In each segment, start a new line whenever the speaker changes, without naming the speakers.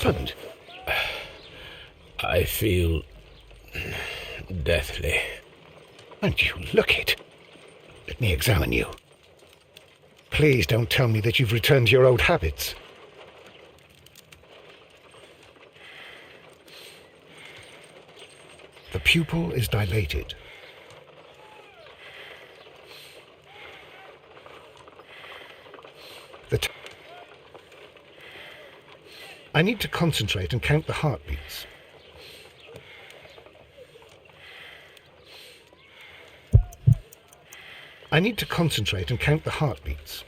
happened?
I feel deathly.
And you look it. Let me examine you. Please don't tell me that you've returned to your old habits. The pupil is dilated. I need to concentrate and count the heartbeats. I need to concentrate and count the heartbeats.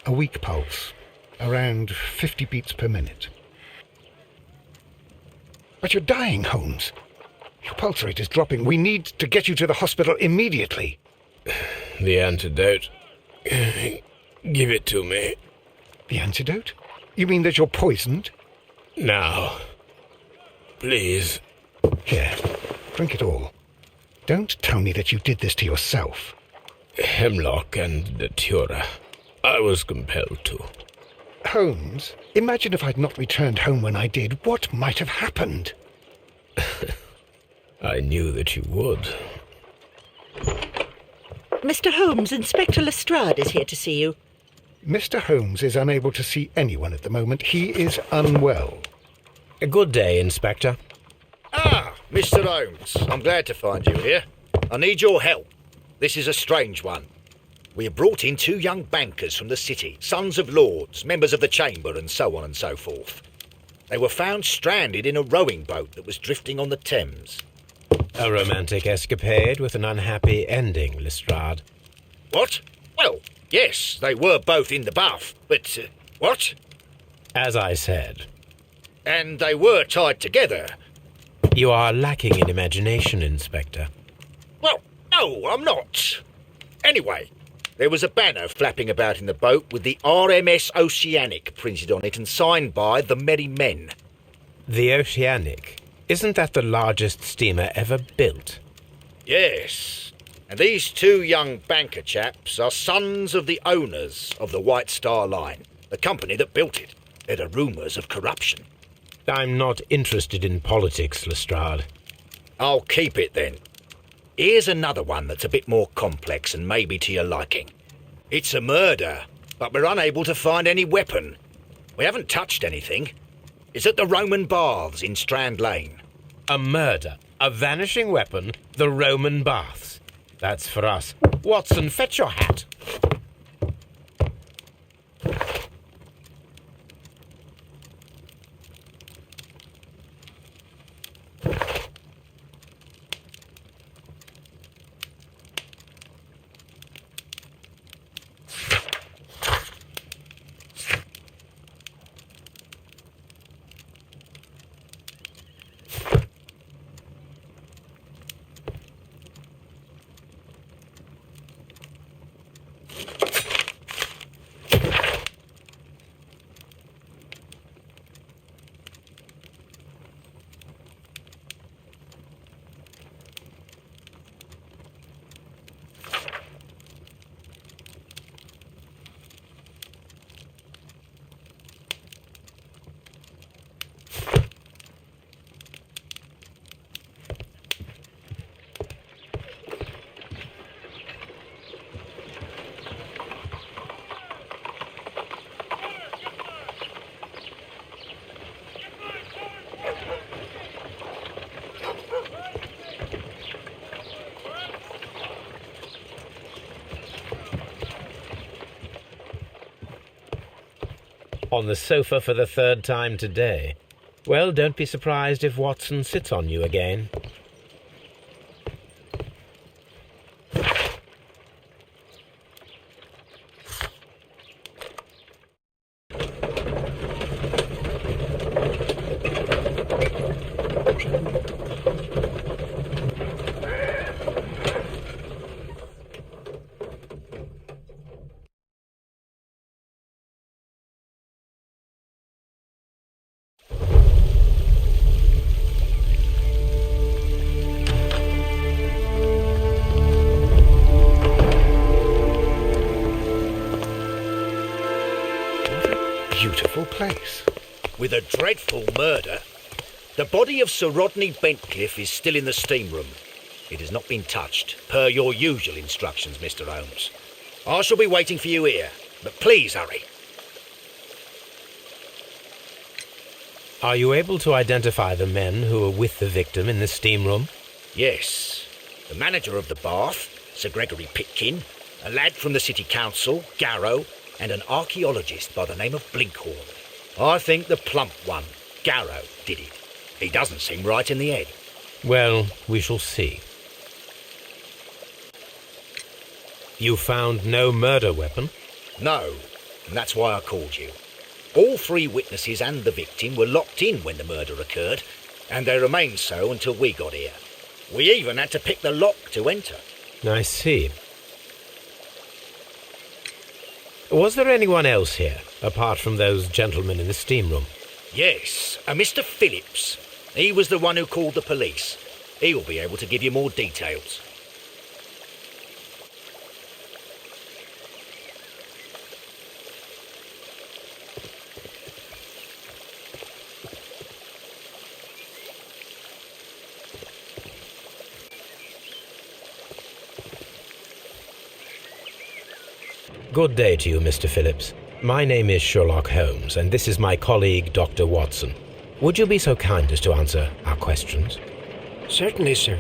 A weak pulse, around 50 beats per minute. But you're dying, Holmes. Your pulse rate is dropping. We need to get you to the hospital immediately.
The antidote. Give it to me.
The antidote? You mean that you're poisoned?
Now. Please.
Here, drink it all. Don't tell me that you did this to yourself.
Hemlock and datura. I was compelled to.
Holmes, imagine if I'd not returned home when I did. What might have happened?
I knew that you would.
Mr. Holmes, Inspector Lestrade is here to see you.
Mr. Holmes is unable to see anyone at the moment. He is unwell.
A good day, Inspector.
Ah, Mr. Holmes, I'm glad to find you here. I need your help. This is a strange one. We have brought in 2 young bankers from the city, sons of lords, members of the chamber, and so on and so forth. They were found stranded in a rowing boat that was drifting on the Thames.
A romantic escapade with an unhappy ending, Lestrade.
What? Well, yes, they were both in the bath, but... what?
As I said.
And they were tied together.
You are lacking in imagination, Inspector.
Well, no, I'm not. Anyway, there was a banner flapping about in the boat with the RMS Oceanic printed on it and signed by the Merry Men.
The Oceanic? Isn't that the largest steamer ever built?
Yes, and these 2 young banker chaps are sons of the owners of the White Star Line, the company that built it. There are rumours of corruption.
I'm not interested in politics, Lestrade.
I'll keep it then. Here's another one that's a bit more complex and maybe to your liking. It's a murder, but we're unable to find any weapon. We haven't touched anything. It's at the Roman Baths in Strand Lane.
A murder, a vanishing weapon, the Roman Baths. That's for us. Watson, fetch your hat. On the sofa for the 3rd time today. Well, don't be surprised if Watson sits on you again.
dreadful place.
With a dreadful murder. The body of Sir Rodney Bentcliffe is still in the steam room. It has not been touched, per your usual instructions, Mr. Holmes. I shall be waiting for you here, but please hurry.
Are you able to identify the men who were with the victim in the steam room?
Yes. The manager of the bath, Sir Gregory Pitkin, a lad from the City Council, Garrow, and an archaeologist by the name of Blinkhorn. I think the plump one, Garrow, did it. He doesn't seem right in the head.
Well, we shall see. You found no murder weapon?
No, and that's why I called you. All three witnesses and the victim were locked in when the murder occurred, and they remained so until we got here. We even had to pick the lock to enter.
I see. Was there anyone else here, apart from those gentlemen in the steam room?
Yes, a Mr. Phillips. He was the one who called the police. He will be able to give you more details.
Good day to you, Mr. Phillips. My name is Sherlock Holmes, and this is my colleague, Dr. Watson. Would you be so kind as to answer our questions?
Certainly, sir.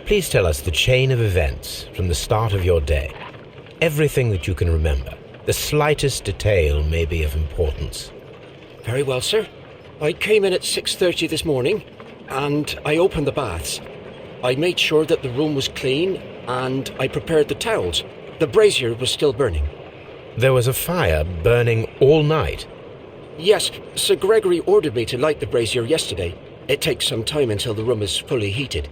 Please tell us the chain of events from the start of your day. Everything that you can remember. The slightest detail may be of importance.
Very well, sir. I came in at 6:30 this morning, and I opened the baths. I made sure that the room was clean, and I prepared the towels. The brazier was still burning.
There was a fire burning all night.
Yes, Sir Gregory ordered me to light the brazier yesterday. It takes some time until the room is fully heated.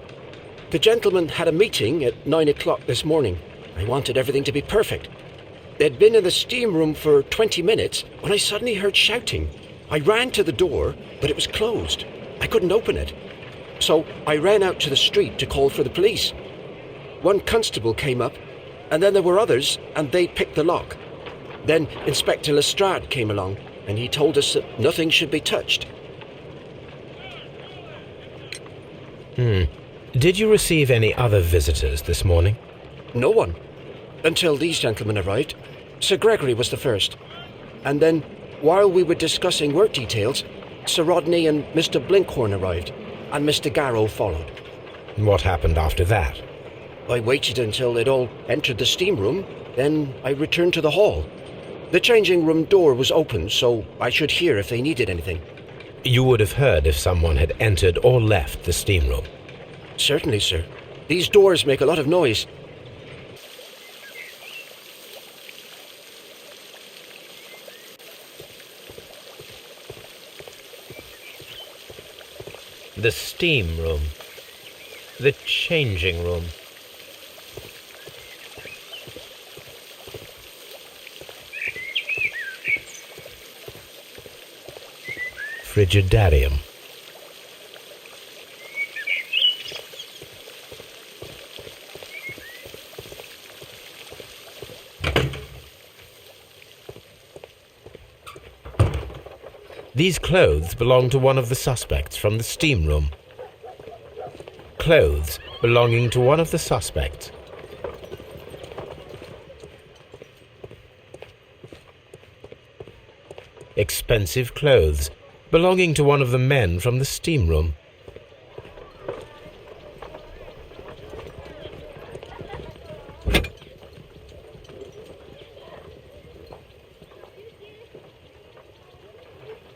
The gentlemen had a meeting at 9 o'clock this morning. I wanted everything to be perfect. They'd been in the steam room for 20 minutes when I suddenly heard shouting. I ran to the door, but it was closed. I couldn't open it. So I ran out to the street to call for the police. One constable came up, and then there were others, and they picked the lock. Then Inspector Lestrade came along, and he told us that nothing should be touched.
Did you receive any other visitors this morning?
No one. Until these gentlemen arrived. Sir Gregory was the first. And then, while we were discussing work details, Sir Rodney and Mr. Blinkhorn arrived, and Mr. Garrow followed.
What happened after that?
I waited until they'd all entered the steam room, then I returned to the hall. The changing room door was open, so I should hear if they needed anything.
You would have heard if someone had entered or left the steam room.
Certainly, sir. These doors make a lot of noise.
The steam room. The changing room. Frigidarium. These clothes belong to one of the suspects from the steam room. Clothes belonging to one of the suspects. Expensive clothes belonging to one of the men from the steam room.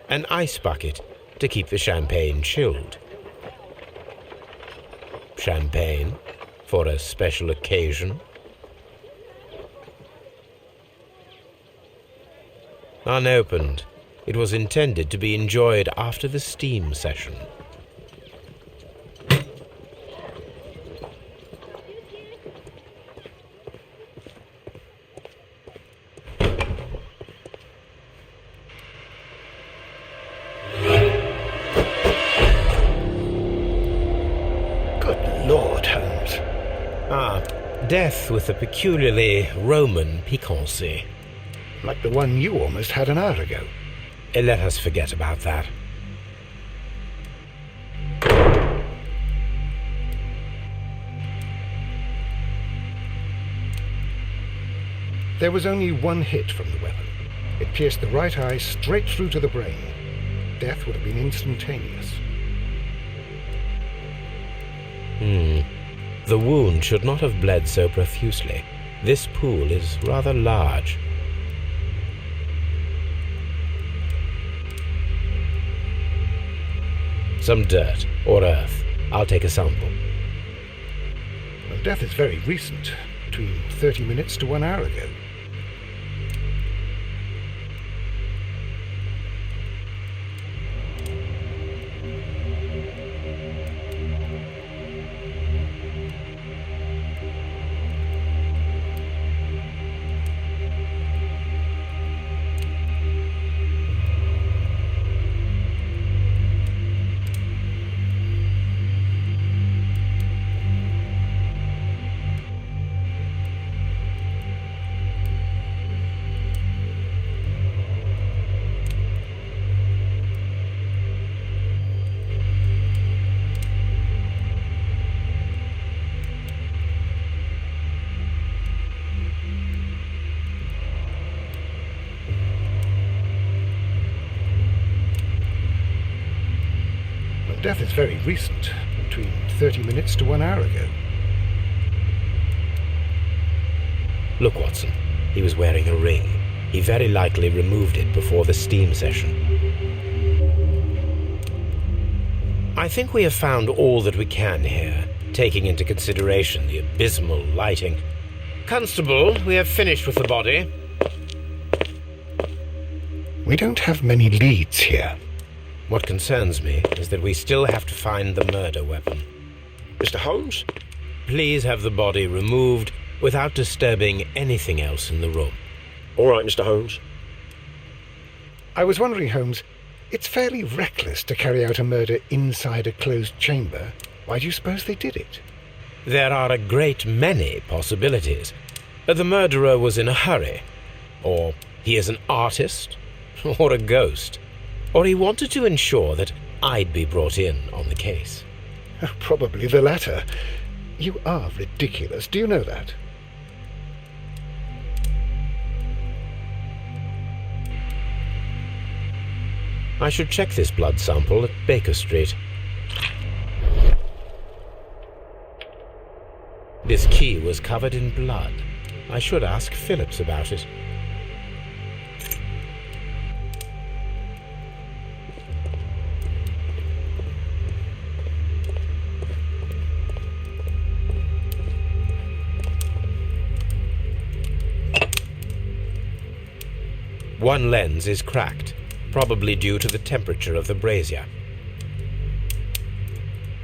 An ice bucket to keep the champagne chilled. Champagne for a special occasion. Unopened. It was intended to be enjoyed after the steam session.
Good Lord, Holmes.
Death with a peculiarly Roman piquancy.
Like the one you almost had an hour ago.
Let us forget about that.
There was only one hit from the weapon. It pierced the right eye straight through to the brain. Death would have been instantaneous.
The wound should not have bled so profusely. This pool is rather large. Some dirt or earth. I'll take a sample.
Well, death is very recent, between 30 minutes to 1 hour ago. Death is very recent, between 30 minutes to 1 hour ago.
Look, Watson. He was wearing a ring. He very likely removed it before the steam session. I think we have found all that we can here, taking into consideration the abysmal lighting. Constable, we have finished with the body.
We don't have many leads here.
What concerns me is that we still have to find the murder weapon.
Mr. Holmes?
Please have the body removed without disturbing anything else in the room.
All right, Mr. Holmes.
I was wondering, Holmes, it's fairly reckless to carry out a murder inside a closed chamber. Why do you suppose they did it?
There are a great many possibilities. The murderer was in a hurry. Or he is an artist. Or a ghost. Or he wanted to ensure that I'd be brought in on the case.
Probably the latter. You are ridiculous. Do you know that?
I should check this blood sample at Baker Street. This key was covered in blood. I should ask Phillips about it. One lens is cracked, probably due to the temperature of the brazier.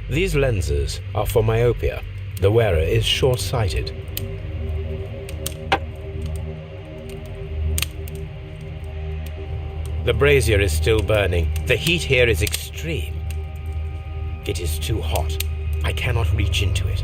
These lenses are for myopia. The wearer is short-sighted. The brazier is still burning. The heat here is extreme. It is too hot. I cannot reach into it.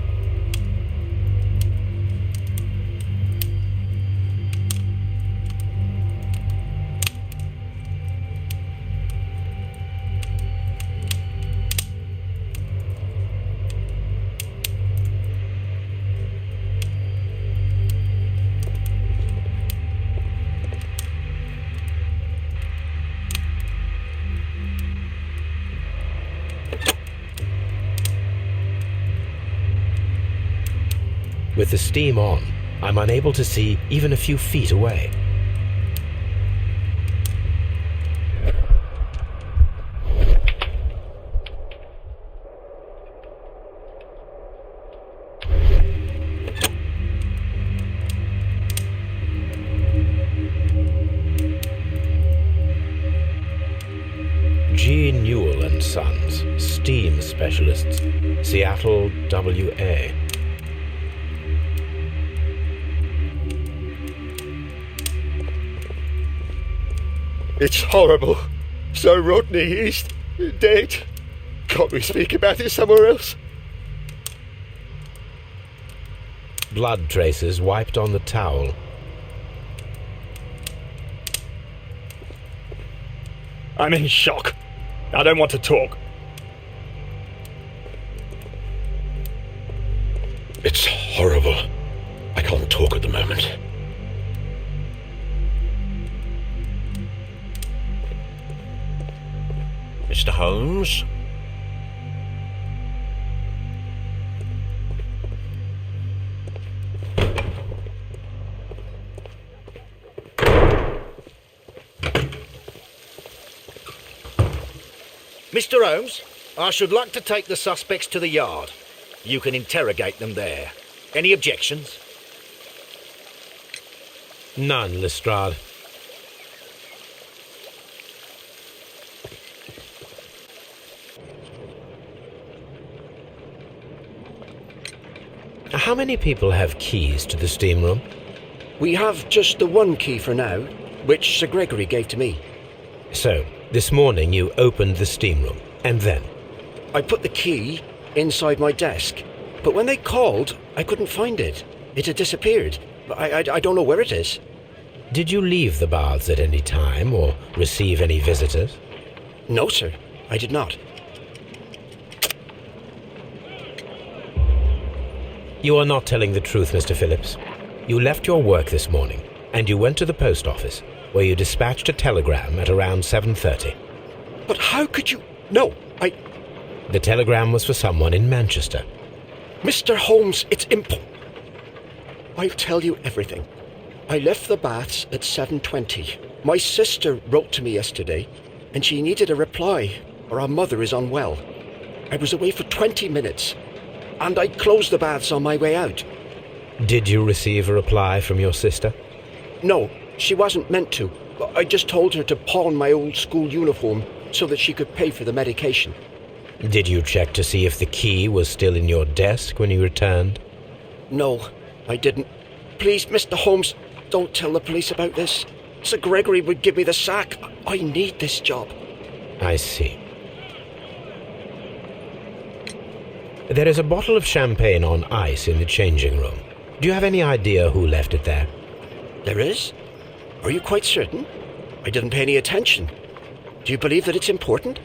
With the steam on, I'm unable to see even a few feet away. G. Newell and Sons, steam specialists, Seattle, WA.
It's horrible. So Rodney is dead. Can't we speak about it somewhere else?
Blood traces wiped on the towel.
I'm in shock. I don't want to talk.
It's horrible. I can't talk at the moment. Mr. Holmes?
Mr. Holmes, I should like to take the suspects to the yard. You can interrogate them there. Any objections?
None, Lestrade. How many people have keys to the steam room?
We have just the one key for now, which Sir Gregory gave to me.
So, this morning you opened the steam room, and then?
I put the key inside my desk, but when they called, I couldn't find it. It had disappeared. I don't know where it is.
Did you leave the baths at any time, or receive any visitors?
No, sir, I did not.
You are not telling the truth, Mr. Phillips. You left your work this morning, and you went to the post office, where you dispatched a telegram at around 7:30.
But how could you... No,
The telegram was for someone in Manchester.
Mr. Holmes, it's I'll tell you everything. I left the baths at 7:20. My sister wrote to me yesterday, and she needed a reply, or her mother is unwell. I was away for 20 minutes, and I closed the baths on my way out.
Did you receive a reply from your sister?
No, she wasn't meant to. I just told her to pawn my old school uniform so that she could pay for the medication.
Did you check to see if the key was still in your desk when you returned?
No, I didn't. Please, Mr. Holmes, don't tell the police about this. Sir Gregory would give me the sack. I need this job.
I see. There is a bottle of champagne on ice in the changing room. Do you have any idea who left it there?
There is? Are you quite certain? I didn't pay any attention. Do you believe that it's important?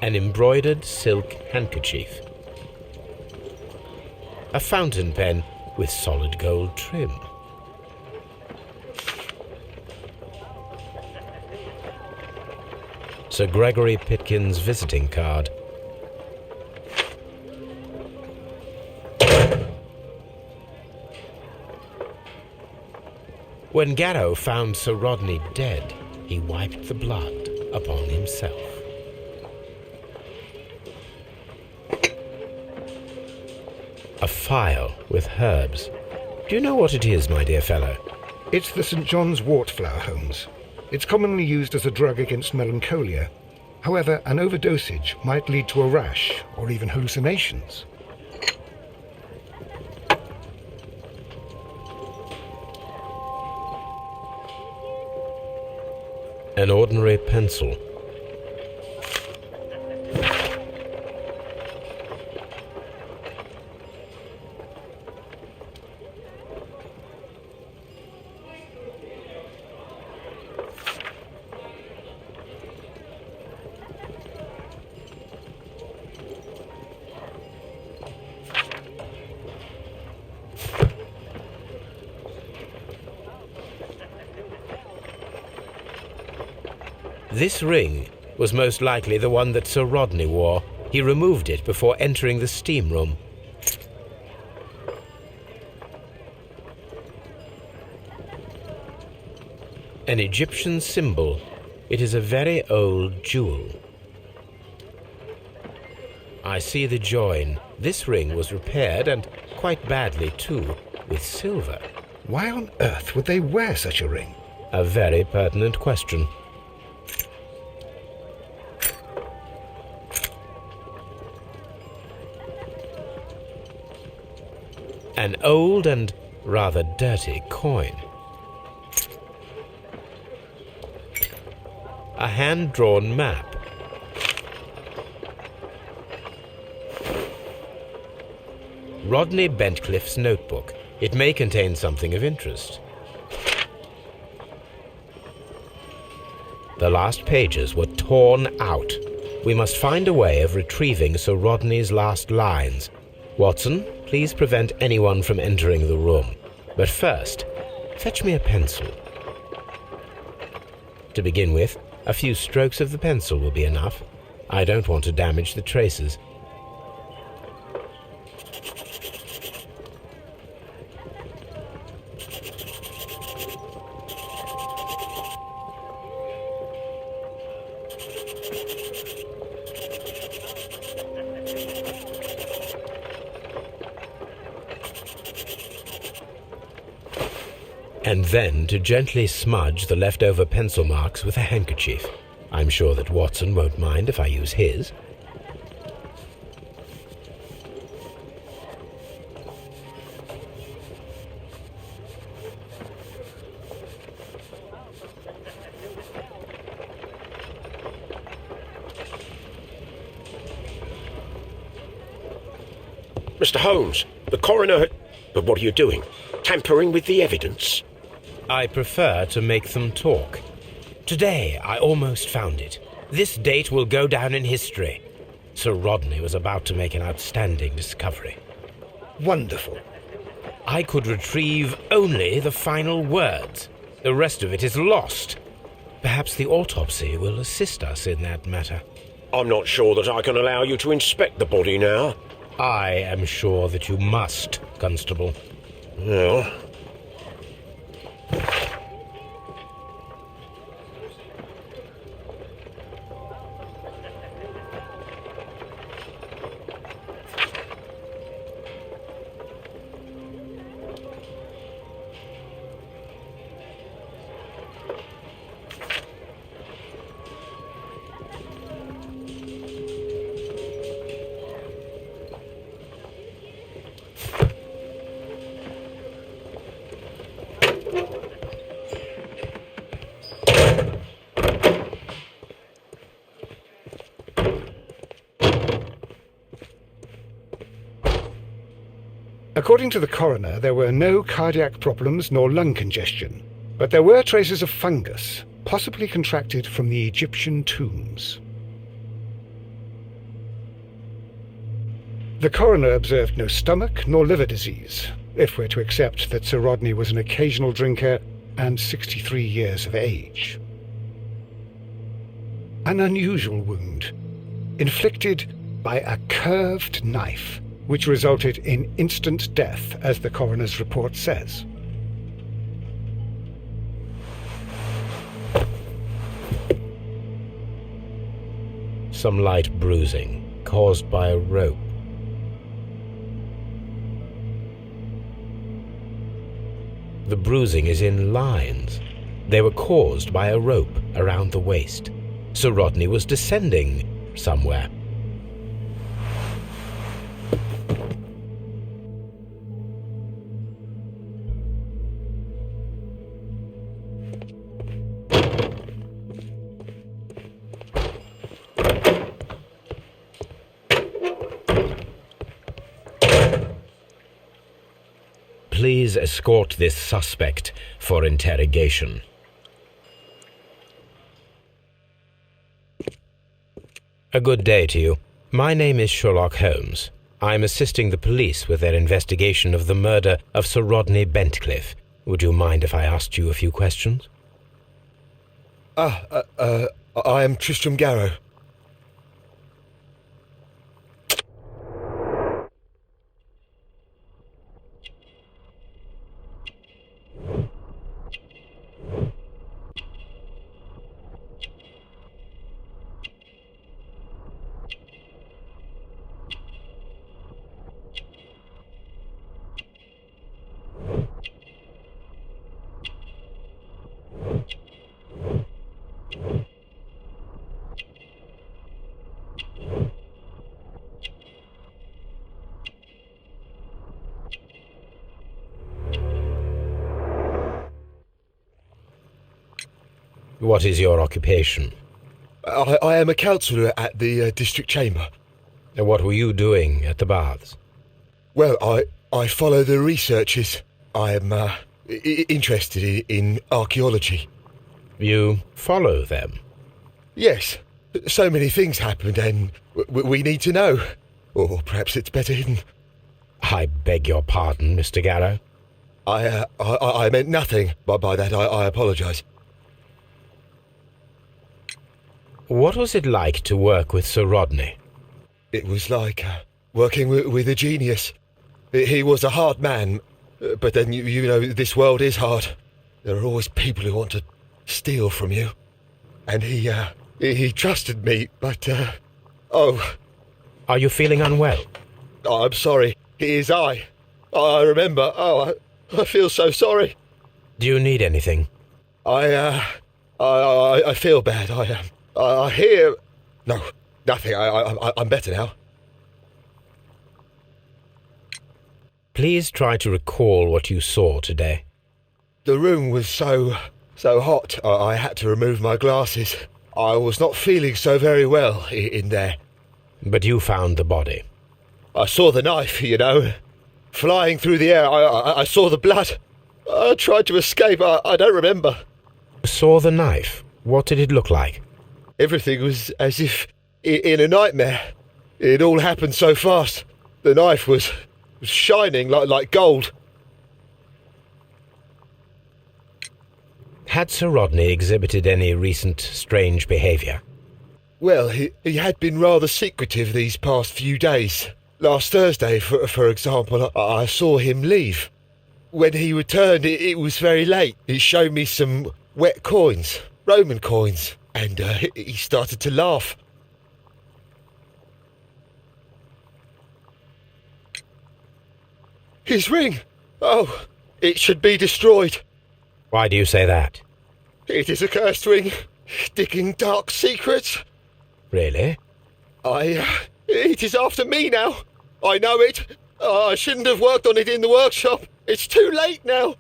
An embroidered silk handkerchief. A fountain pen with solid gold trim. Sir Gregory Pitkin's visiting card. When Garrow found Sir Rodney dead, he wiped the blood upon himself. A phial with herbs. Do you know what it is, my dear fellow?
It's the St. John's wort flower, Holmes. It's commonly used as a drug against melancholia. However, an overdosage might lead to a rash or even hallucinations.
An ordinary pencil. This ring was most likely the one that Sir Rodney wore. He removed it before entering the steam room. An Egyptian symbol. It is a very old jewel. I see the join. This ring was repaired, and quite badly too, with silver.
Why on earth would they wear such a ring?
A very pertinent question. An old and rather dirty coin. A hand-drawn map. Rodney Bentcliffe's notebook. It may contain something of interest. The last pages were torn out. We must find a way of retrieving Sir Rodney's last lines. Watson, please prevent anyone from entering the room. But first, fetch me a pencil. To begin with, a few strokes of the pencil will be enough. I don't want to damage the traces. And then to gently smudge the leftover pencil marks with a handkerchief. I'm sure that Watson won't mind if I use his.
Mr. Holmes, the coroner had... But what are you doing? Tampering with the evidence?
I prefer to make them talk. Today, I almost found it. This date will go down in history. Sir Rodney was about to make an outstanding discovery.
Wonderful.
I could retrieve only the final words. The rest of it is lost. Perhaps the autopsy will assist us in that matter.
I'm not sure that I can allow you to inspect the body now.
I am sure that you must, Constable.
Well...
According to the coroner, there were no cardiac problems nor lung congestion, but there were traces of fungus, possibly contracted from the Egyptian tombs. The coroner observed no stomach nor liver disease, if we're to accept that Sir Rodney was an occasional drinker and 63 years of age. An unusual wound, inflicted by a curved knife, which resulted in instant death, as the coroner's report says.
Some light bruising, caused by a rope. The bruising is in lines. They were caused by a rope around the waist. Sir Rodney was descending somewhere. Please escort this suspect for interrogation. A good day to you. My name is Sherlock Holmes. I'm assisting the police with their investigation of the murder of Sir Rodney Bentcliffe. Would you mind if I asked you a few questions?
I am Tristram Garrow.
What is your occupation?
I am a counsellor at the district chamber.
And what were you doing at the baths?
Well, I follow the researches. I am interested in archaeology.
You follow them?
Yes. So many things happened and we need to know. Or perhaps it's better hidden.
I beg your pardon, Mr. Garrow.
I meant nothing by that. I apologise.
What was it like to work with Sir Rodney?
It was like working with a genius. He was a hard man, but then, you know, this world is hard. There are always people who want to steal from you. And he trusted me, but,
Are you feeling unwell?
I'm sorry. It is I remember. I feel so sorry.
Do you need anything?
I feel bad. I hear... No, nothing. I'm better now.
Please try to recall what you saw today.
The room was so hot, I had to remove my glasses. I was not feeling so very well in there.
But you found the body.
I saw the knife, you know, flying through the air. I saw the blood. I tried to escape. I don't remember.
You saw the knife? What did it look like?
Everything was as if in a nightmare. It all happened so fast. The knife was shining like gold.
Had Sir Rodney exhibited any recent strange behaviour?
Well, he had been rather secretive these past few days. Last Thursday, for example, I saw him leave. When he returned, it was very late. He showed me some wet coins, Roman coins, and he started to laugh. His ring! Oh, it should be destroyed.
Why do you say that?
It is a cursed ring, digging dark secrets.
Really?
It is after me now. I know it. I shouldn't have worked on it in the workshop. It's too late now.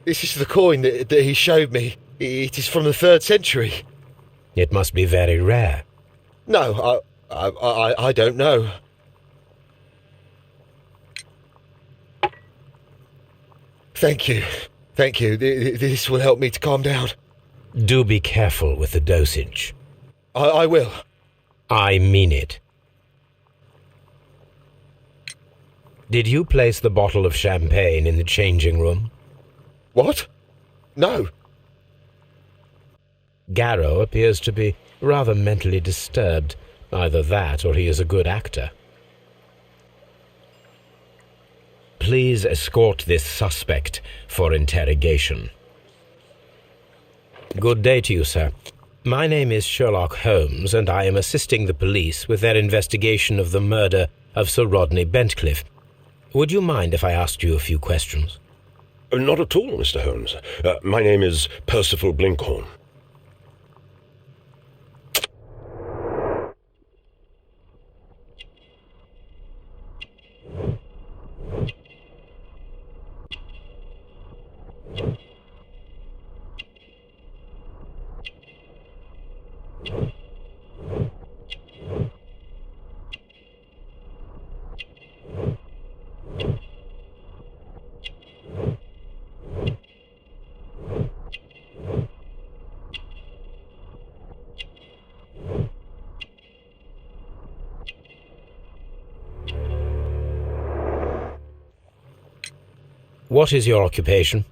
This is the coin that he showed me. It is from the 3rd century.
It must be very rare.
No, I don't know. Thank you. Thank you. This will help me to calm down.
Do be careful with the dosage.
I will.
I mean it. Did you place the bottle of champagne in the changing room?
What? No.
Garrow appears to be rather mentally disturbed. Either that or he is a good actor. Please escort this suspect for interrogation. Good day to you, sir. My name is Sherlock Holmes, and I am assisting the police with their investigation of the murder of Sir Rodney Bentcliffe. Would you mind if I asked you a few questions?
Not at all, Mr. Holmes. My name is Percival Blinkhorn.
What is your occupation?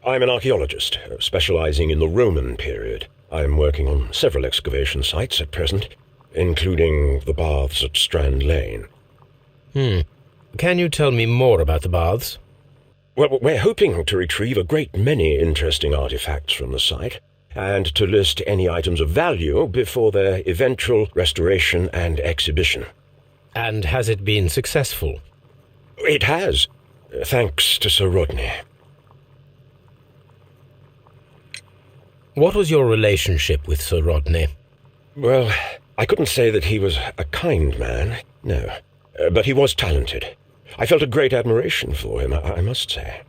I'm an archaeologist, specializing in the Roman period. I'm working on several excavation sites at present, including the baths at Strand Lane.
Can you tell me more about the baths?
Well, we're hoping to retrieve a great many interesting artifacts from the site, and to list any items of value before their eventual restoration and exhibition.
And has it been successful?
It has, thanks to Sir Rodney.
What was your relationship with Sir Rodney?
Well, I couldn't say that he was a kind man, no. But he was talented. I felt a great admiration for him, I must say.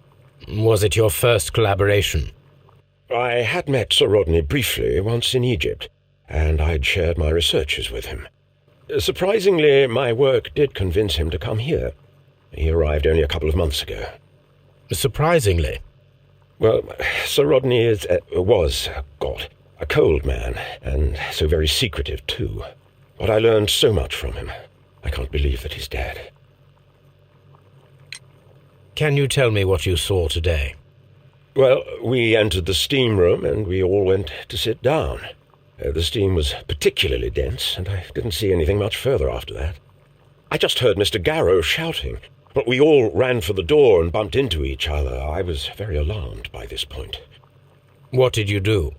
Was it your first collaboration?
I had met Sir Rodney briefly once in Egypt, and I'd shared my researches with him. Surprisingly, my work did convince him to come here. He arrived only a couple of months ago.
Surprisingly?
Well, Sir Rodney was a cold man, and so very secretive, too. But I learned so much from him. I can't believe that he's dead.
Can you tell me what you saw today?
Well, we entered the steam room, and we all went to sit down. The steam was particularly dense, and I didn't see anything much further after that. I just heard Mr. Garrow shouting, but we all ran for the door and bumped into each other. I was very alarmed by this point.
What did you do?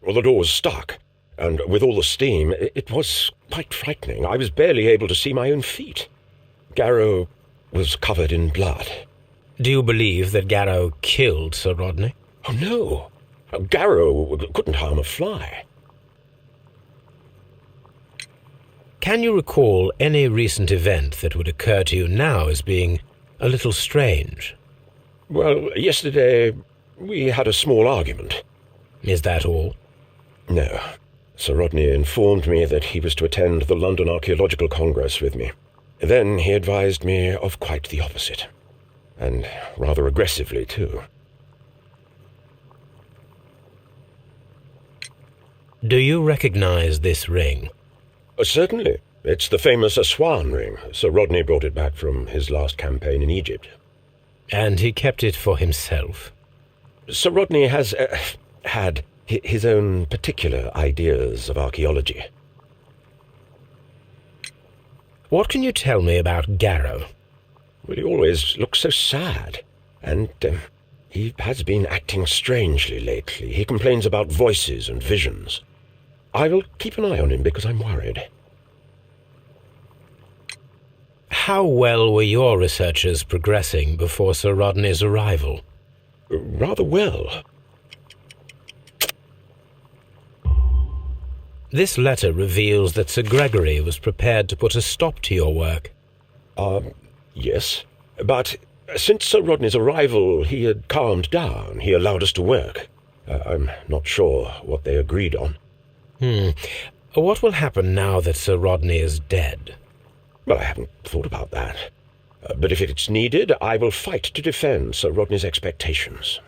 Well, the door was stuck, and with all the steam, it was quite frightening. I was barely able to see my own feet. Garrow was covered in blood.
Do you believe that Garrow killed Sir Rodney?
Oh, no. Garrow couldn't harm a fly.
Can you recall any recent event that would occur to you now as being a little strange?
Well, yesterday we had a small argument.
Is that all?
No. Sir Rodney informed me that he was to attend the London Archaeological Congress with me. Then he advised me of quite the opposite. And rather aggressively, too.
Do you recognize this ring?
Certainly. It's the famous Aswan ring. Sir Rodney brought it back from his last campaign in Egypt.
And he kept it for himself?
Sir Rodney has had his own particular ideas of archaeology.
What can you tell me about Garrow?
Well, he always looks so sad, and he has been acting strangely lately. He complains about voices and visions. I will keep an eye on him because I'm worried.
How well were your researches progressing before Sir Rodney's arrival?
Rather well.
This letter reveals that Sir Gregory was prepared to put a stop to your work.
Yes. But since Sir Rodney's arrival, he had calmed down. He allowed us to work. I'm not sure what they agreed on.
What will happen now that Sir Rodney is dead?
Well, I haven't thought about that. But if it's needed, I will fight to defend Sir Rodney's expectations.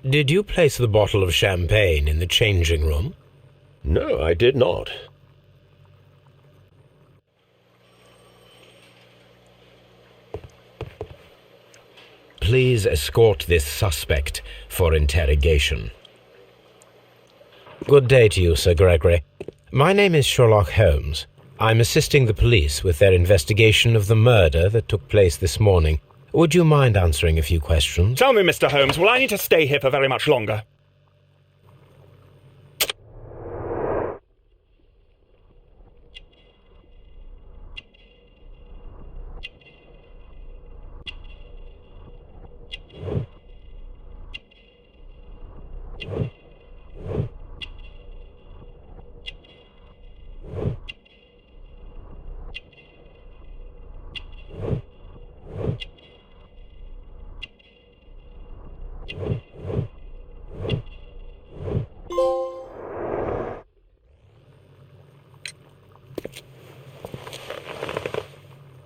Did you place the bottle of champagne in the changing room?
No, I did not.
please escort this suspect for interrogation? Good day to you, Sir Gregory. My name is Sherlock Holmes. I'm assisting the police with their investigation of the murder that took place this morning. Would you mind answering a few questions?
Tell me, Mr. Holmes, will I need to stay here for very much longer?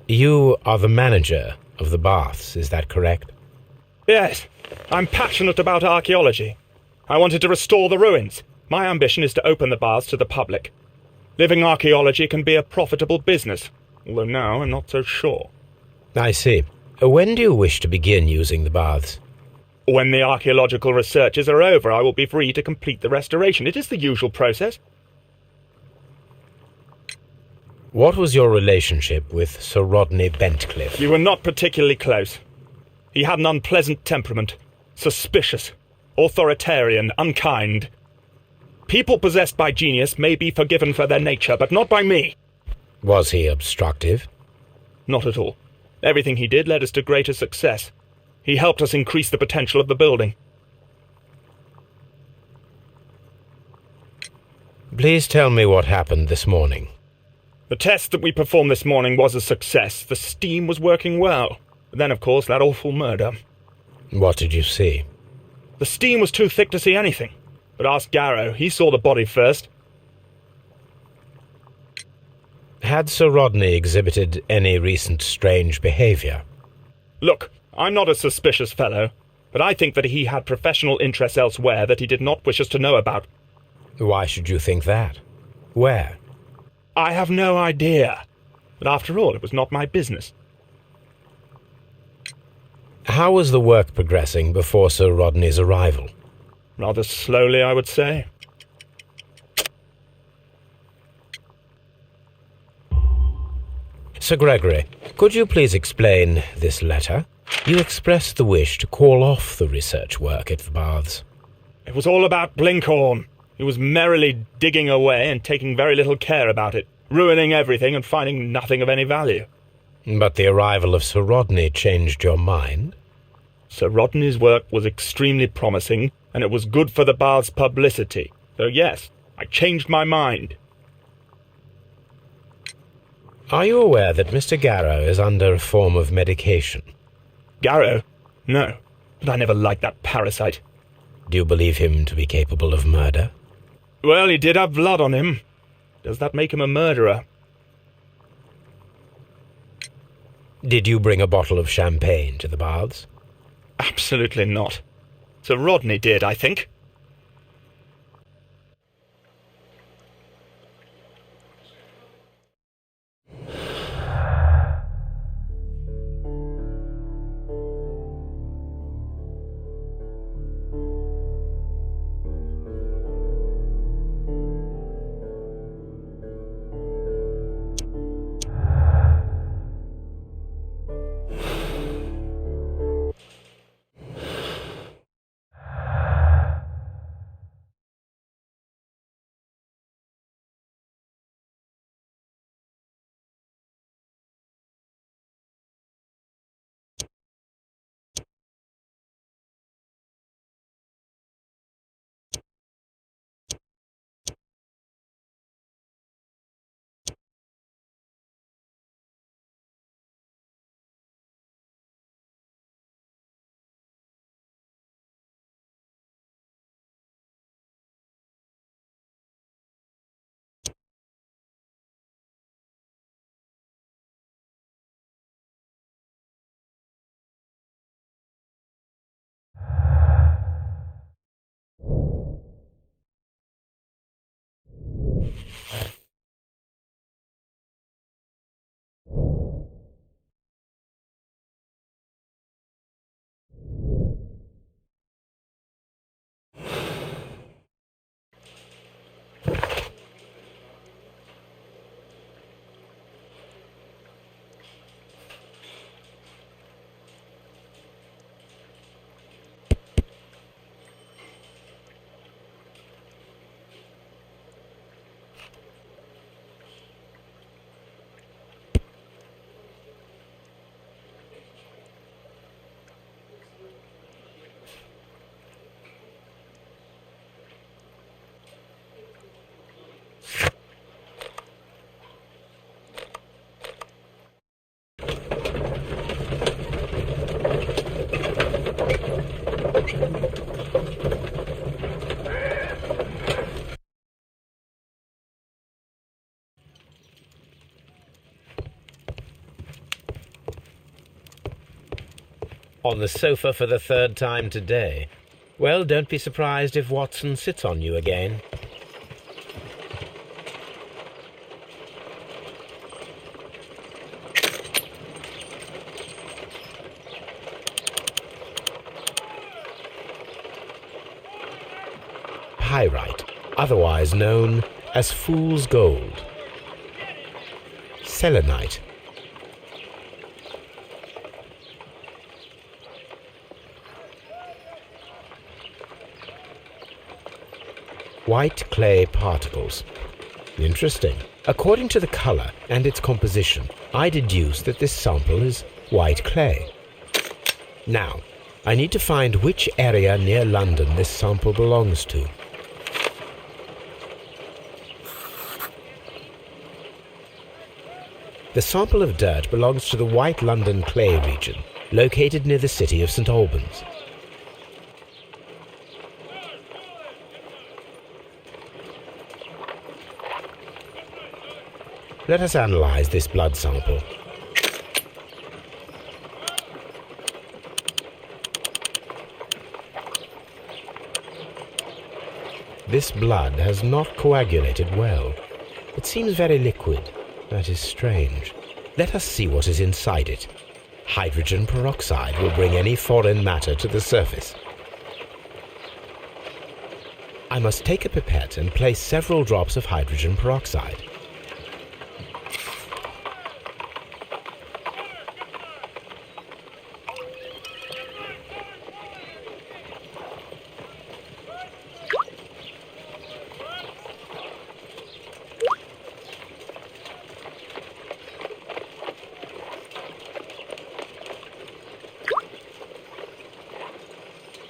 You are the manager of the baths, is that correct?
Yes, I'm passionate about archaeology. I wanted to restore the ruins. My ambition is to open the baths to the public. Living archaeology can be a profitable business, although now I'm not so sure.
I see. When do you wish to begin using the baths?
When the archaeological researches are over, I will be free to complete the restoration. It is the usual process.
What was your relationship with Sir Rodney Bentcliffe?
We were not particularly close. He had an unpleasant temperament, suspicious, authoritarian, unkind. People possessed by genius may be forgiven for their nature, but not by me.
Was he obstructive?
Not at all. Everything he did led us to greater success. He helped us increase the potential of the building.
Please tell me what happened this morning.
The test that we performed this morning was a success. The steam was working well. But then, of course, that awful murder.
What did you see?
The steam was too thick to see anything. But ask Garrow. He saw the body first.
Had Sir Rodney exhibited any recent strange behavior?
Look, I'm not a suspicious fellow, but I think that he had professional interests elsewhere that he did not wish us to know about.
Why should you think that? Where?
I have no idea. But after all, it was not my business.
How was the work progressing before Sir Rodney's arrival?
Rather slowly, I would say.
Sir Gregory, could you please explain this letter? You expressed the wish to call off the research work at the baths.
It was all about Blinkhorn. He was merrily digging away and taking very little care about it, ruining everything and finding nothing of any value.
But the arrival of Sir Rodney changed your mind?
Sir Rodney's work was extremely promising, and it was good for the bath's publicity. So yes, I changed my mind.
Are you aware that Mr. Garrow is under a form of medication?
Garrow? No, but I never liked that parasite.
Do you believe him to be capable of murder?
Well, he did have blood on him. Does that make him a murderer?
Did you bring a bottle of champagne to the baths?
Absolutely not. Sir Rodney did, I think.
On the sofa for the third time today. Well, don't be surprised if Watson sits on you again. Pyrite, otherwise known as fool's gold. Selenite. White clay particles. Interesting. According to the color and its composition, I deduce that this sample is white clay. Now, I need to find which area near London this sample belongs to. The sample of dirt belongs to the White London clay region, located near the city of St. Albans. Let us analyze this blood sample. This blood has not coagulated well. It seems very liquid. That is strange. Let us see what is inside it. Hydrogen peroxide will bring any foreign matter to the surface. I must take a pipette and place several drops of hydrogen peroxide.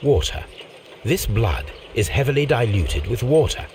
Water. This blood is heavily diluted with water.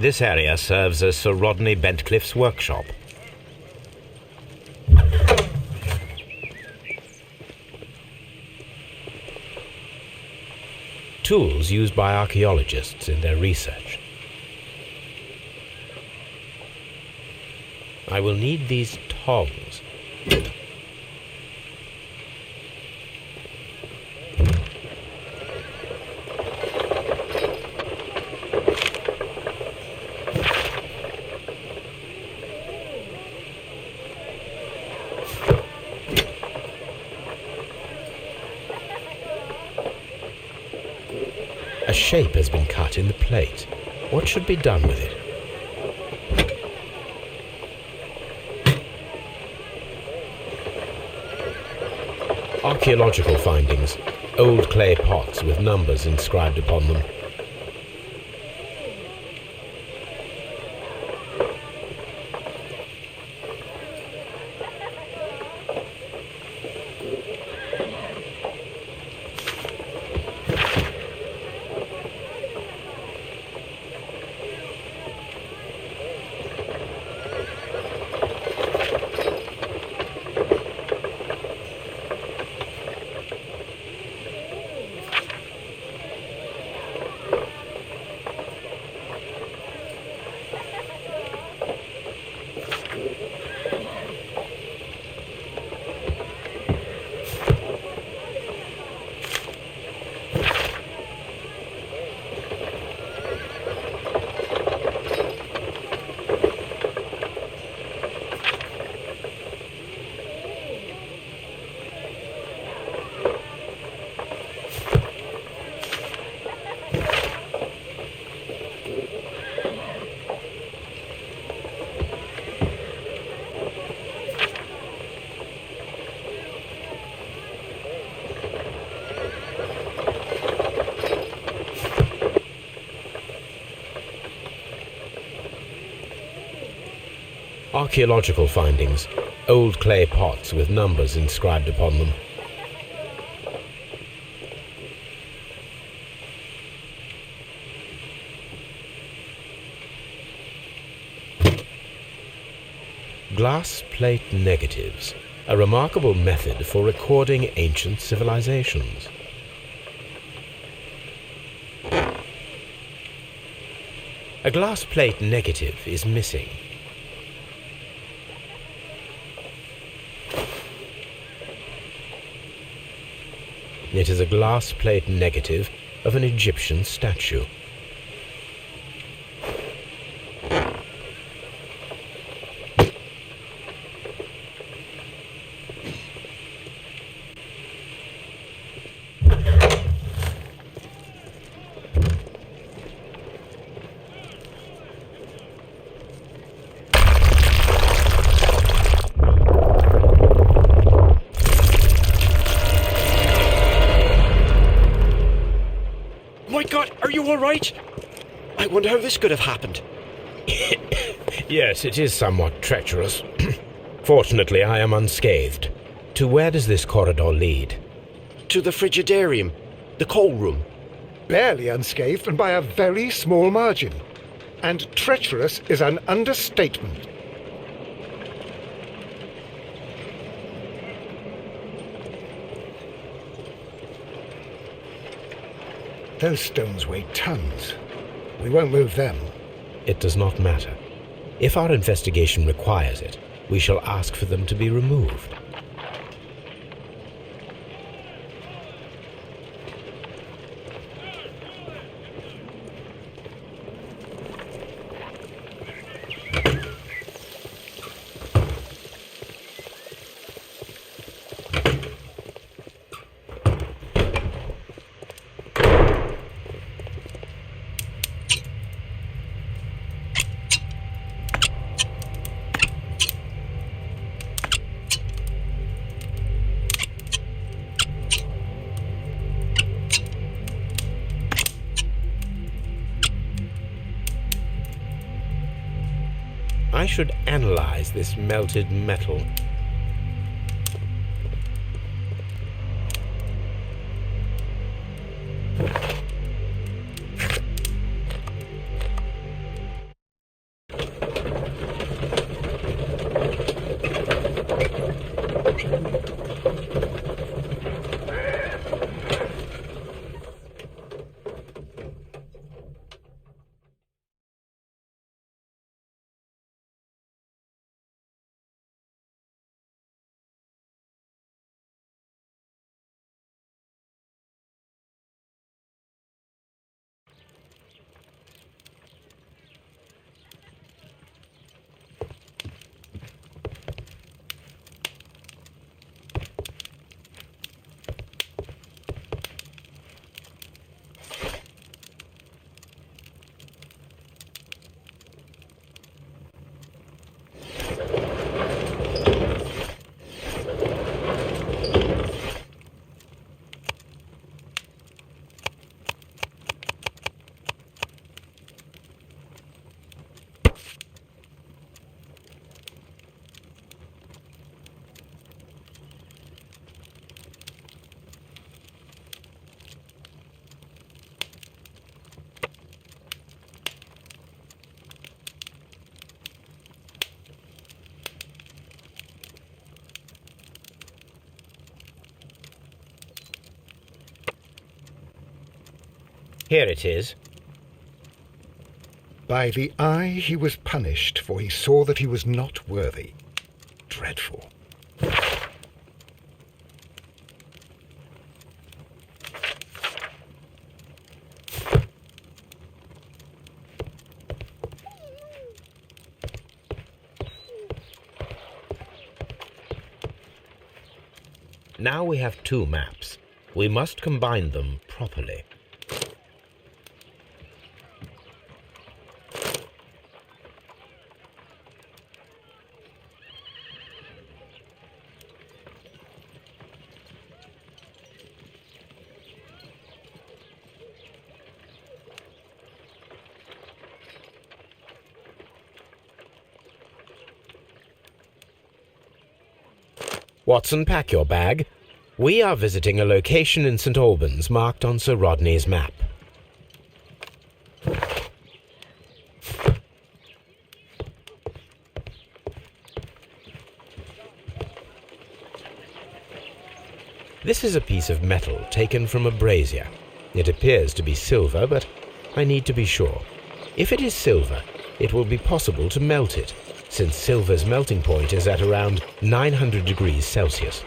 This area serves as Sir Rodney Bentcliffe's workshop. Tools used by archaeologists in their research. I will need these tongs. A shape has been cut in the plate. What should be done with it? Archaeological findings. Old clay pots with numbers inscribed upon them. Archaeological findings, old clay pots with numbers inscribed upon them. Glass plate negatives, a remarkable method for recording ancient civilizations. A glass plate negative is missing. It is a glass plate negative of an Egyptian statue.
My God, are you all right? I wonder how this could have happened.
Yes, it is somewhat treacherous. Fortunately, I am unscathed. To where does this corridor lead?
To the frigidarium, the coal room.
Barely unscathed and by a very small margin. And treacherous is an understatement. Those stones weigh tons. We won't move them.
It does not matter. If our investigation requires it, we shall ask for them to be removed. I should analyze this melted metal. Here it is.
By the eye he was punished, for he saw that he was not worthy. Dreadful.
Now we have two maps. We must combine them properly. Watson, pack your bag. We are visiting a location in St. Albans marked on Sir Rodney's map. This is a piece of metal taken from a brazier. It appears to be silver, but I need to be sure. If it is silver, it will be possible to melt it, since silver's melting point is at around 900 degrees Celsius.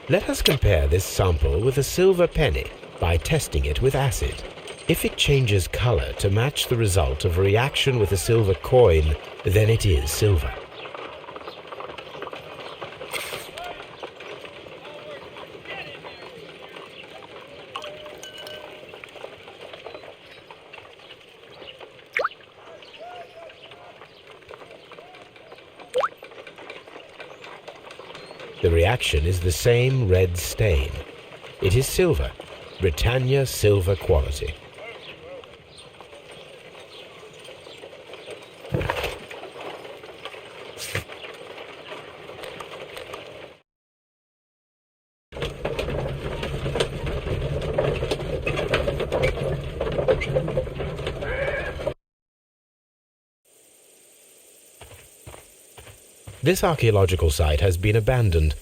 Let us compare this sample with a silver penny by testing it with acid. If it changes color to match the result of a reaction with a silver coin, then it is silver. The reaction is the same red stain. It is silver, Britannia silver quality. This archaeological site has been abandoned.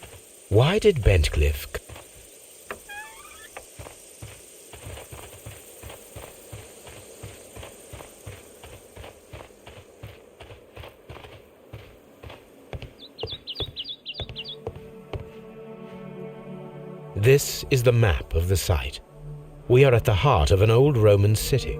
Why did Bentcliffe... This is the map of the site. We are at the heart of an old Roman city.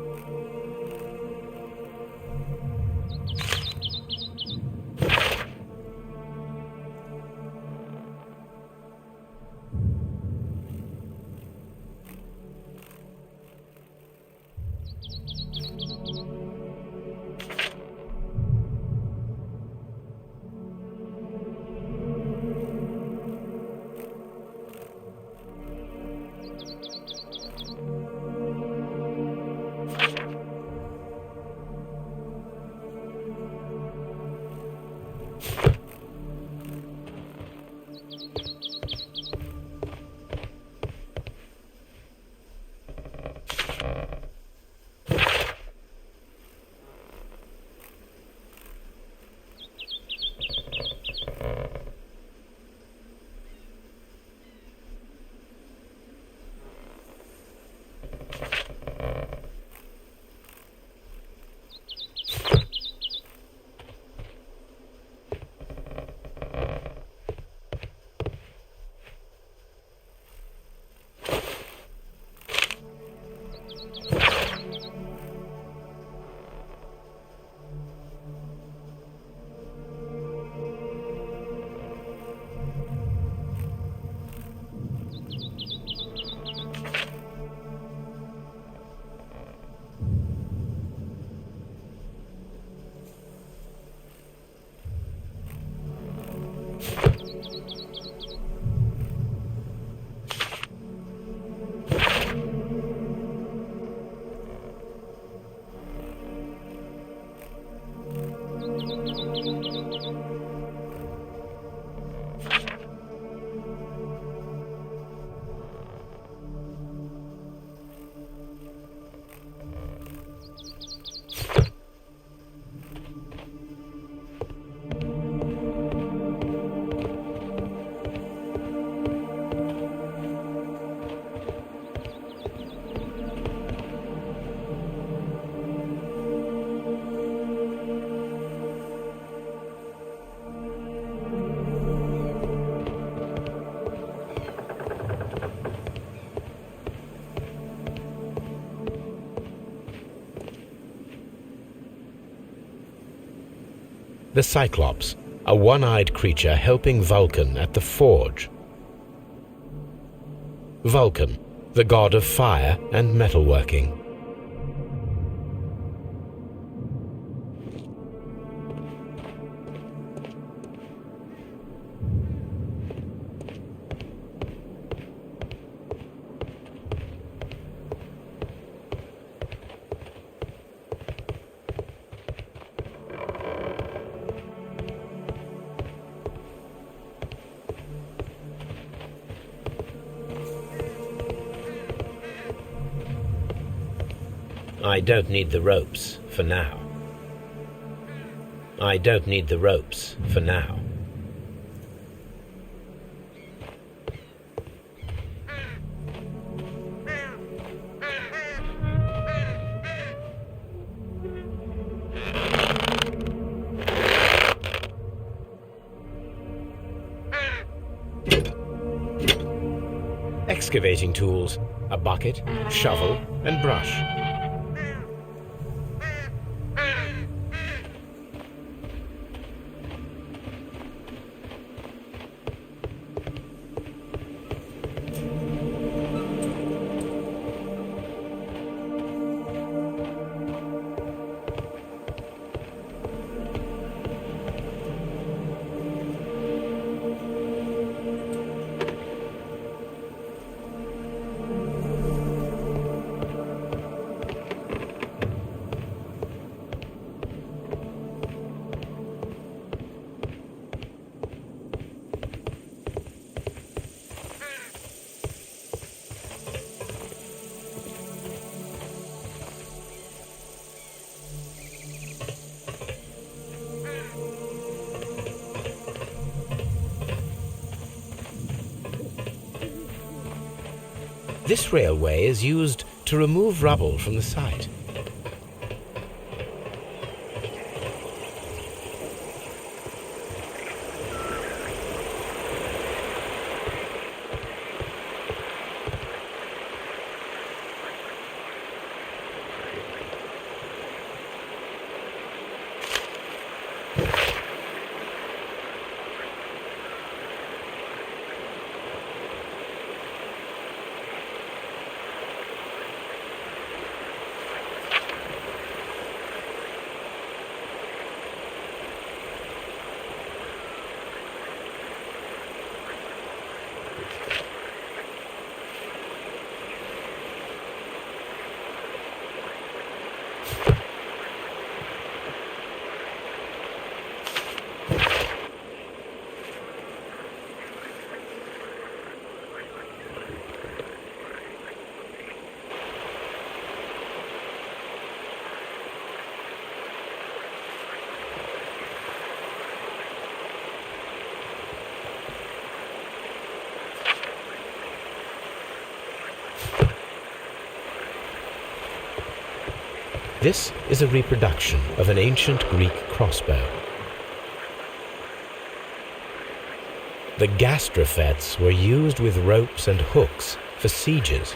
The Cyclops, a one-eyed creature helping Vulcan at the forge. Vulcan, the god of fire and metalworking. I don't need the ropes for now. I don't need the ropes for now. Excavating tools, a bucket, shovel, and brush. This railway is used to remove rubble from the site. This is a reproduction of an ancient Greek crossbow. The gastrofets were used with ropes and hooks for sieges.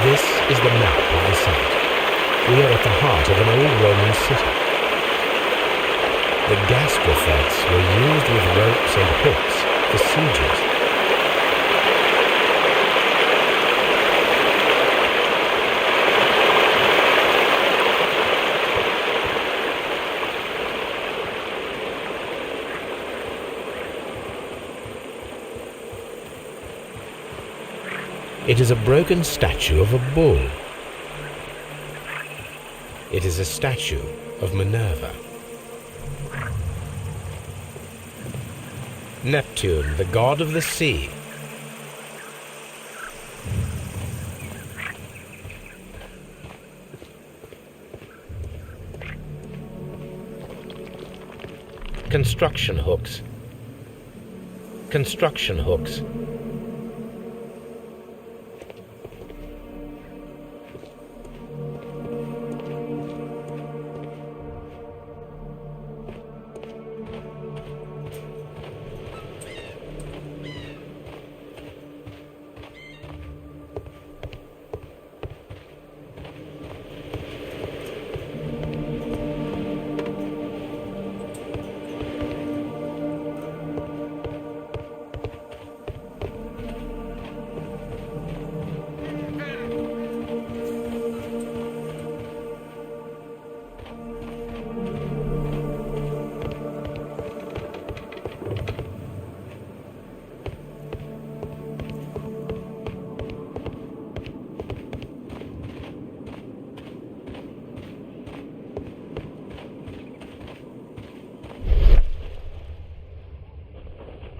This is the map of the site. We are at the heart of an old Roman city. The gastrofets were used with ropes and hooks for sieges. It is a broken statue of a bull. It is a statue of Minerva. Neptune, the god of the sea. Construction hooks. Construction hooks.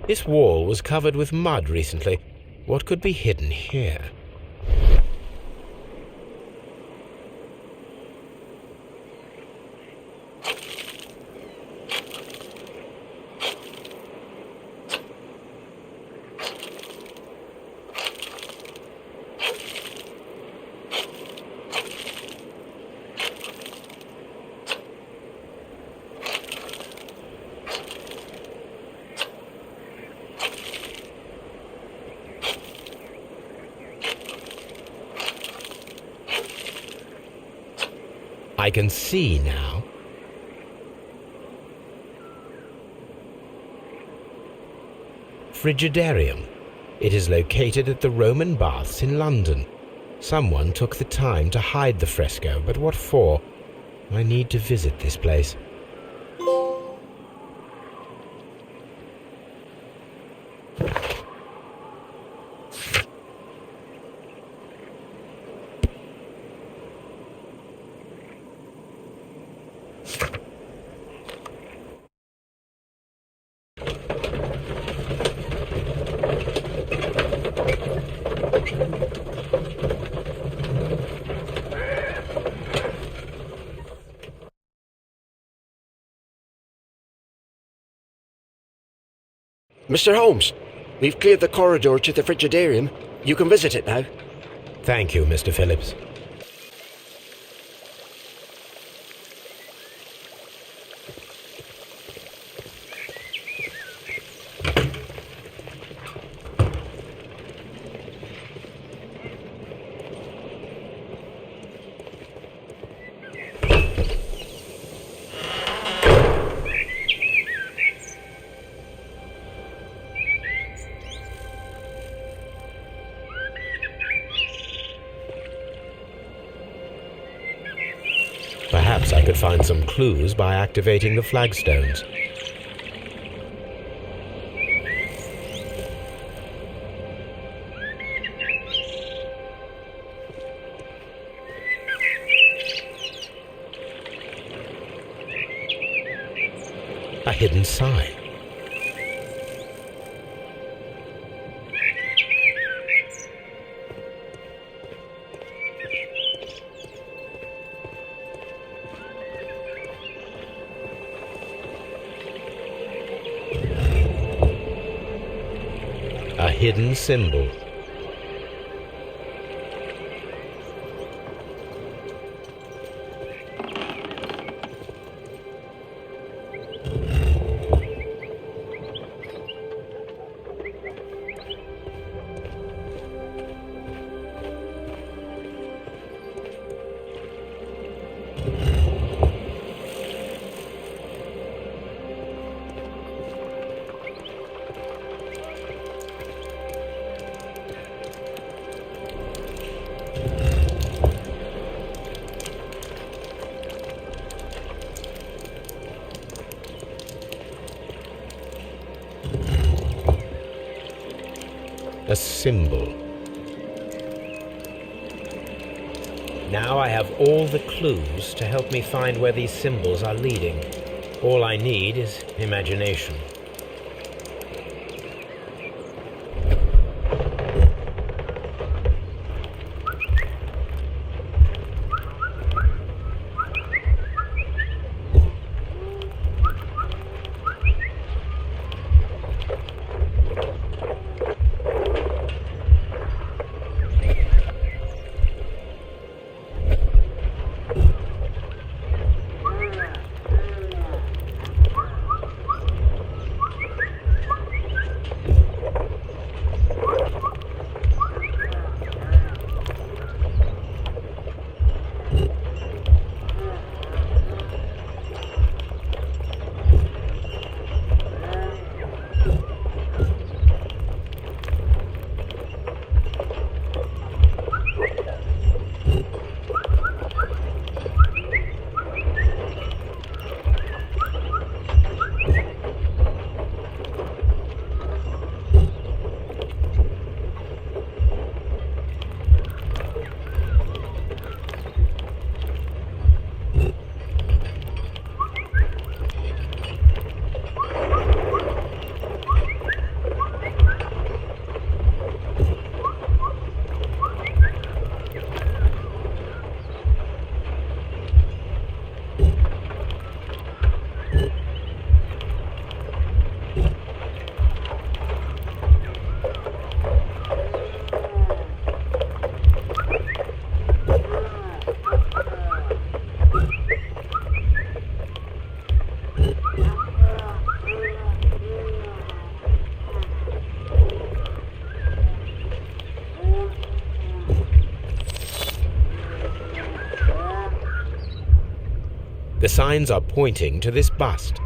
This wall was covered with mud recently. What could be hidden here? I can see now. Frigidarium. It is located at the Roman Baths in London. Someone took the time to hide the fresco, but what for? I need to visit this place.
Mr. Holmes, we've cleared the corridor to the Frigidarium. You can visit it now.
Thank you, Mr. Phillips. Perhaps I could find some clues by activating the flagstones. A hidden sign. A hidden symbol. A symbol. Now I have all the clues to help me find where these symbols are leading. All I need is imagination. The signs are pointing to this bust.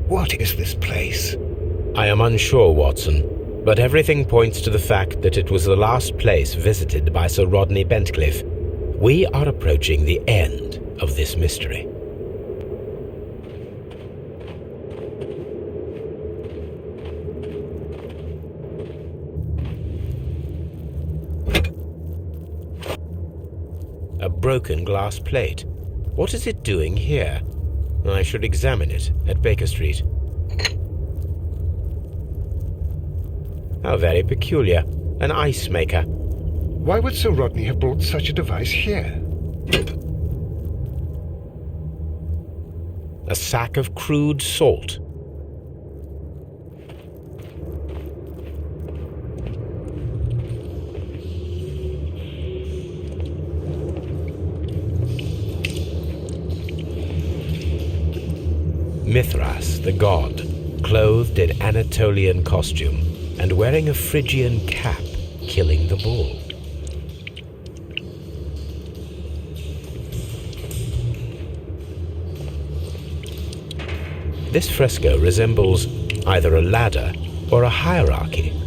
What is this place?
I am unsure, Watson, but everything points to the fact that it was the last place visited by Sir Rodney Bentcliffe. We are approaching the end of this mystery. A broken glass plate. What is it doing here? I should examine it at Baker Street. How very peculiar. An ice maker.
Why would Sir Rodney have brought such a device here?
A sack of crude salt. Mithras, the god, clothed in Anatolian costume and wearing a Phrygian cap, killing the bull. This fresco resembles either a ladder or a hierarchy.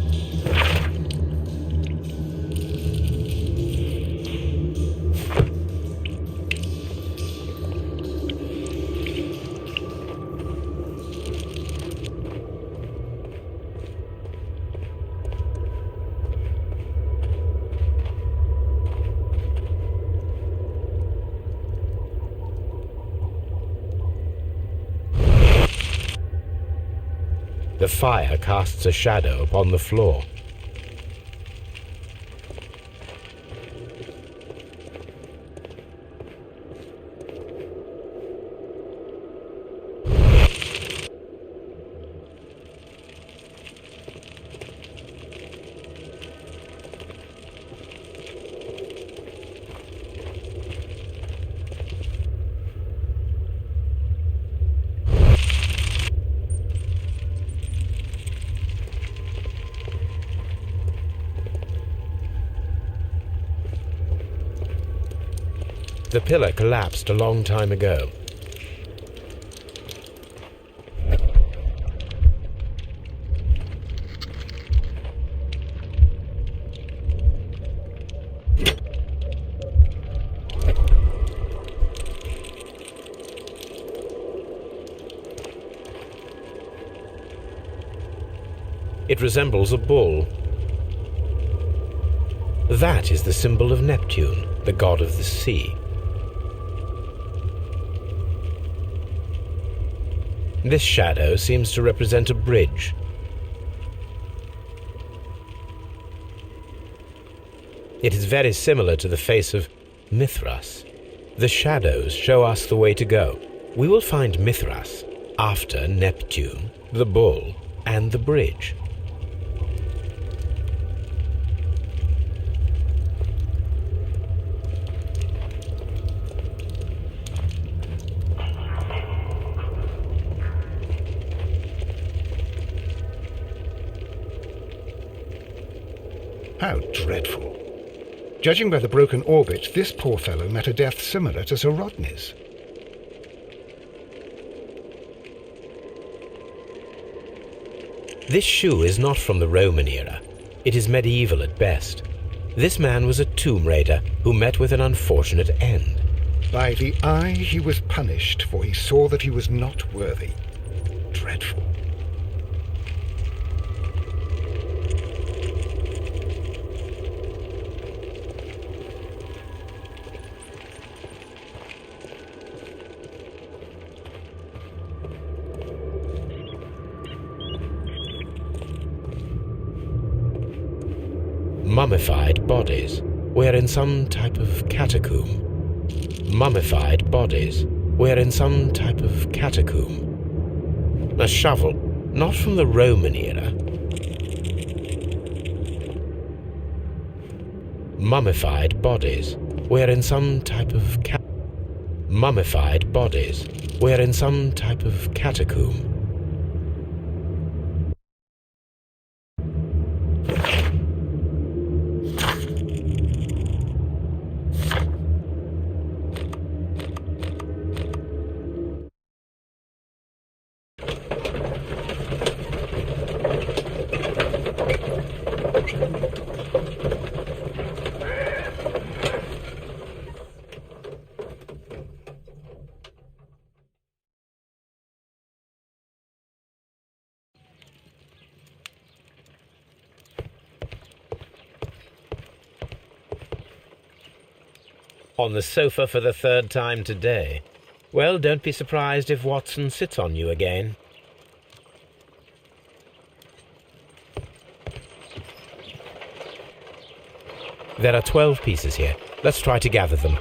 The fire casts a shadow upon the floor. The pillar collapsed a long time ago. It resembles a bull. That is the symbol of Neptune, the god of the sea. This shadow seems to represent a bridge. It is very similar to the face of Mithras. The shadows show us the way to go. We will find Mithras after Neptune, the bull, and the bridge.
How dreadful. Judging by the broken orbit, this poor fellow met a death similar to Sir Rodney's.
This shoe is not from the Roman era. It is medieval at best. This man was a tomb raider who met with an unfortunate end.
By the eye he was punished, for he saw that he was not worthy. Dreadful.
Mummified bodies. We're in some type of catacomb. Mummified bodies. We're in some type of catacomb. A shovel, not from the Roman era. Mummified bodies. We're in some type of mummified bodies. We're in some type of catacomb. On the sofa for the third time today. Well, don't be surprised if Watson sits on you again. There are 12 pieces here. Let's try to gather them.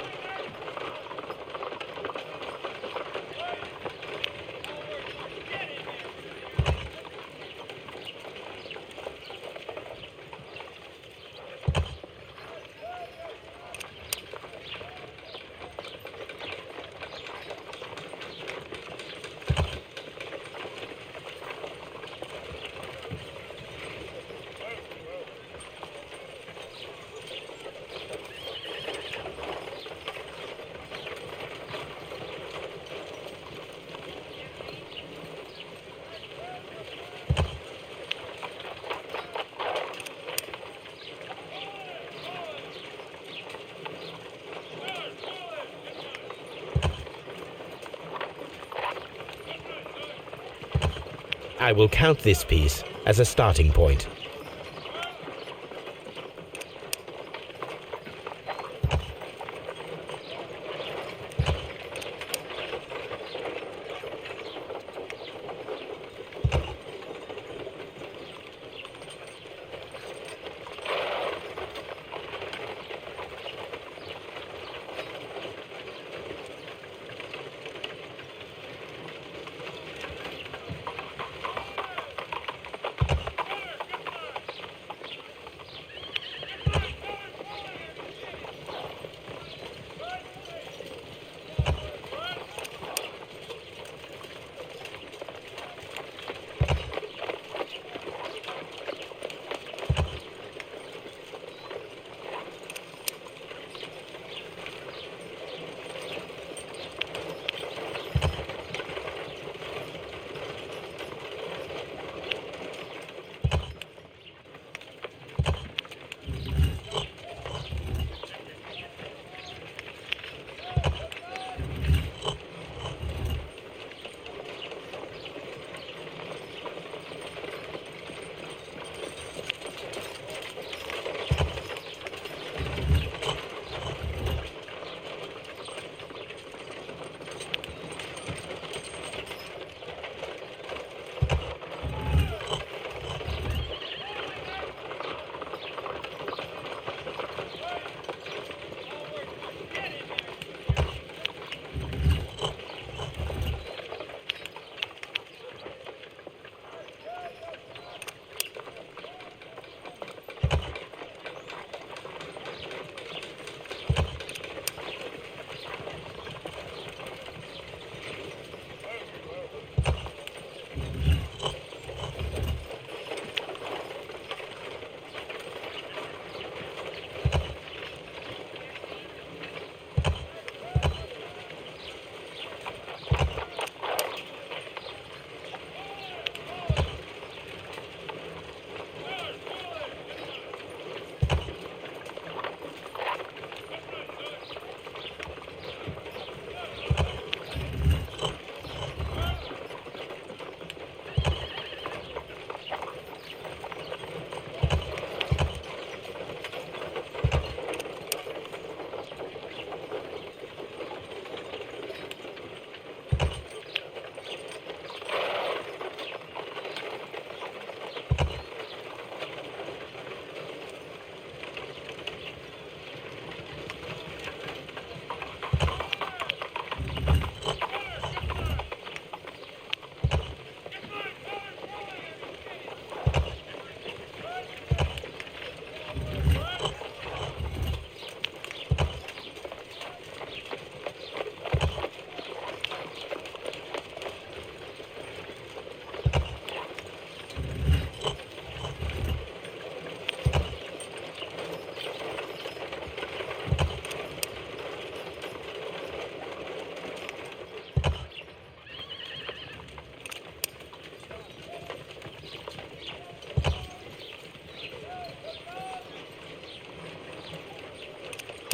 I will count this piece as a starting point.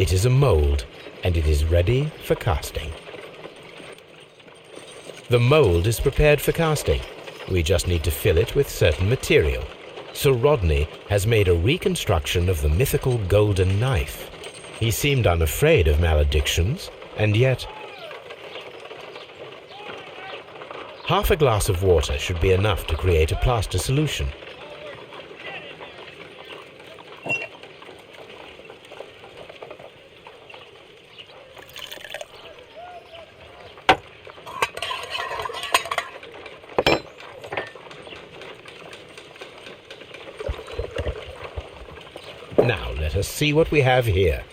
It is a mold, and it is ready for casting. The mold is prepared for casting. We just need to fill it with certain material. Sir Rodney has made a reconstruction of the mythical golden knife. He seemed unafraid of maledictions, and yet... Half a glass of water should be enough to create a plaster solution. Now let us see what we have here.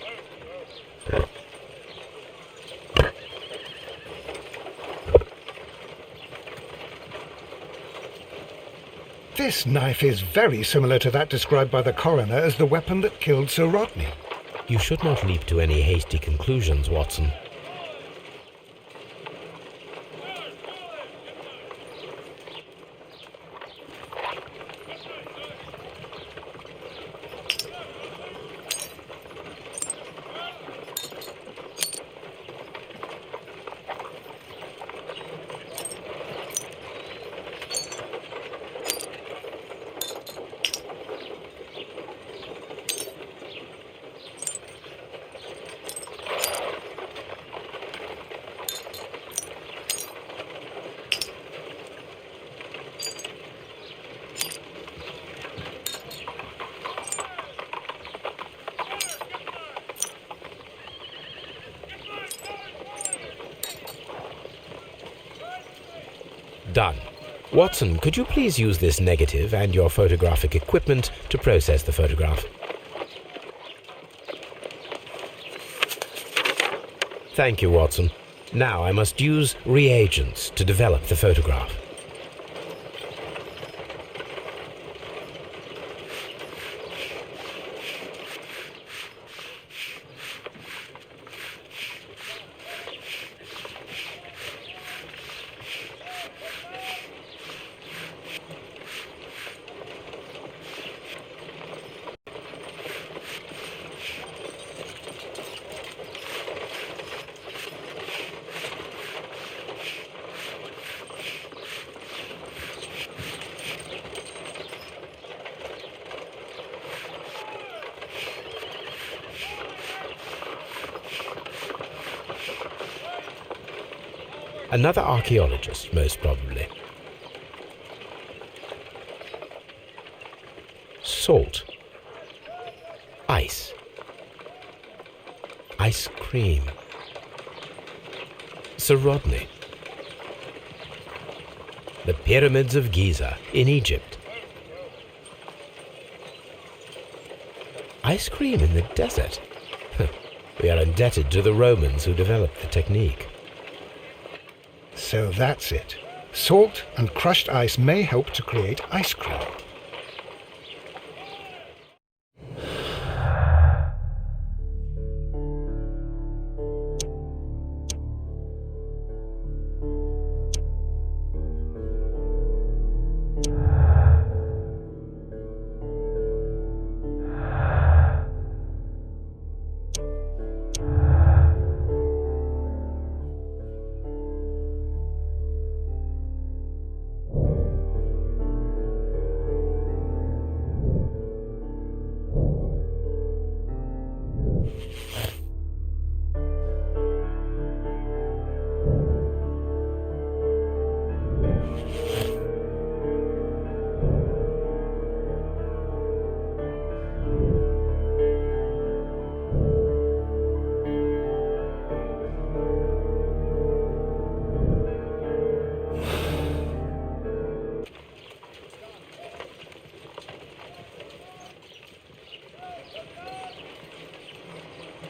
This knife is very similar to that described by the coroner as the weapon that killed Sir Rodney.
You should not leap to any hasty conclusions, Watson. Done. Watson, could you please use this negative and your photographic equipment to process the photograph? Thank you, Watson. Now I must use reagents to develop the photograph. Another archaeologist, most probably. Salt. Ice. Ice cream. Sir Rodney. The pyramids of Giza in Egypt. Ice cream in the desert. We are indebted to the Romans who developed the technique.
So that's it. Salt and crushed ice may help to create ice cream.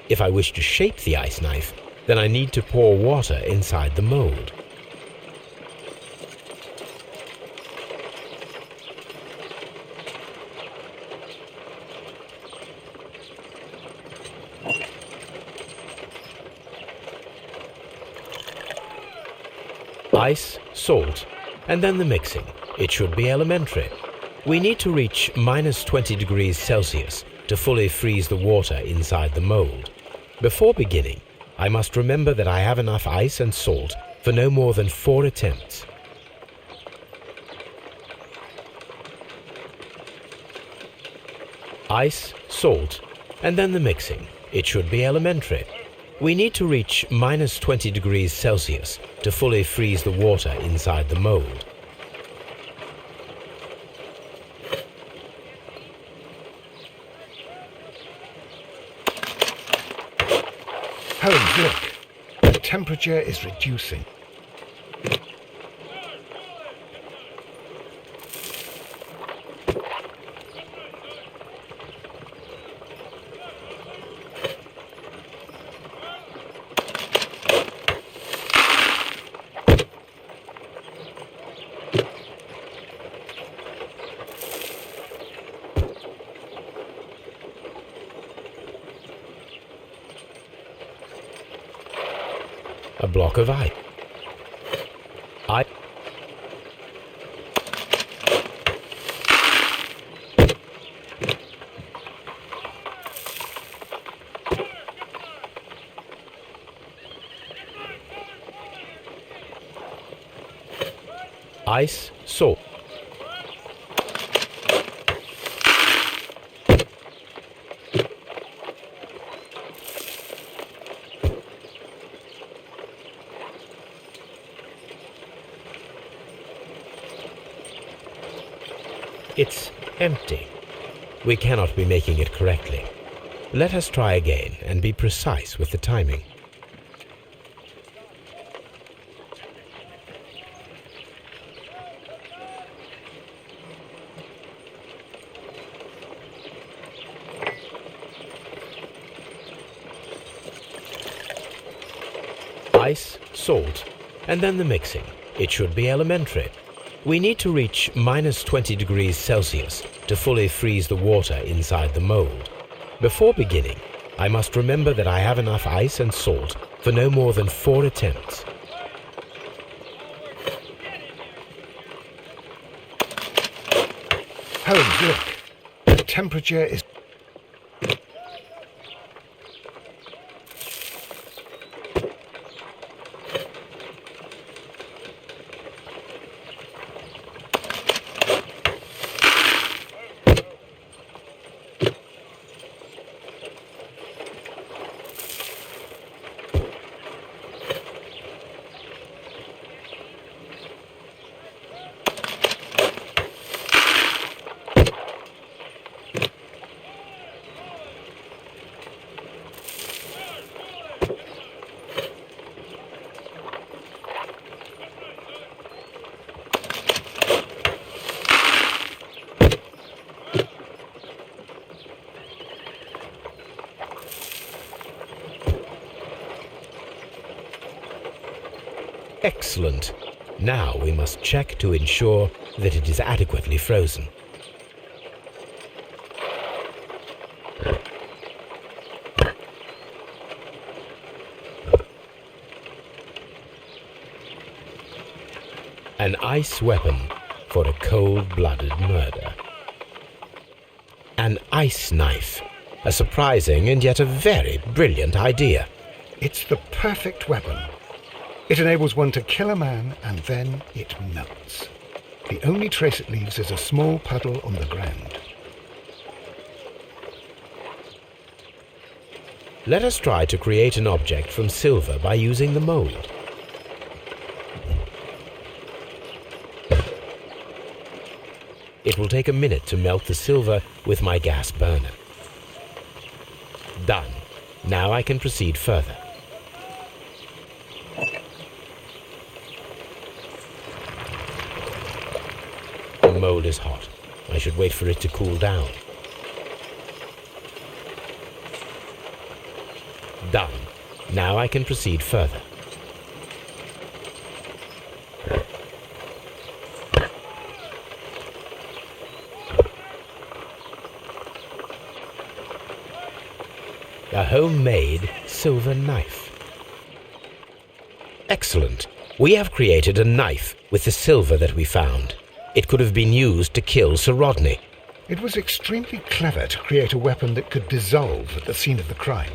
If I wish to shape the ice knife, then I need to pour water inside the mold. Ice, salt, and then the mixing. It should be elementary. We need to reach -20 degrees Celsius to fully freeze the water inside the mold. Before beginning, I must remember that I have enough ice and salt for no more than 4 attempts. Ice, salt, and then the mixing. It should be elementary. We need to reach minus 20 degrees Celsius to fully freeze the water inside the mold.
Holmes, look. The temperature is reducing.
A block of ice. Ice, salt. It's empty. We cannot be making it correctly. Let us try again and be precise with the timing. Ice, salt, and then the mixing. It should be elementary. We need to reach minus 20 degrees Celsius to fully freeze the water inside the mold. Before beginning, I must remember that I have enough ice and salt for no more than 4 attempts.
Holmes, look. The temperature is...
Excellent. Now we must check to ensure that it is adequately frozen. An ice weapon for a cold-blooded murder. An ice knife. A surprising and yet a very brilliant idea.
It's the perfect weapon. It enables one to kill a man and then it melts. The only trace it leaves is a small puddle on the ground.
Let us try to create an object from silver by using the mold. It will take a minute to melt the silver with my gas burner. Done. Now I can proceed further. The mold is hot. I should wait for it to cool down. Done. Now I can proceed further. A homemade silver knife. Excellent. We have created a knife with the silver that we found. It could have been used to kill Sir Rodney.
It was extremely clever to create a weapon that could dissolve at the scene of the crime.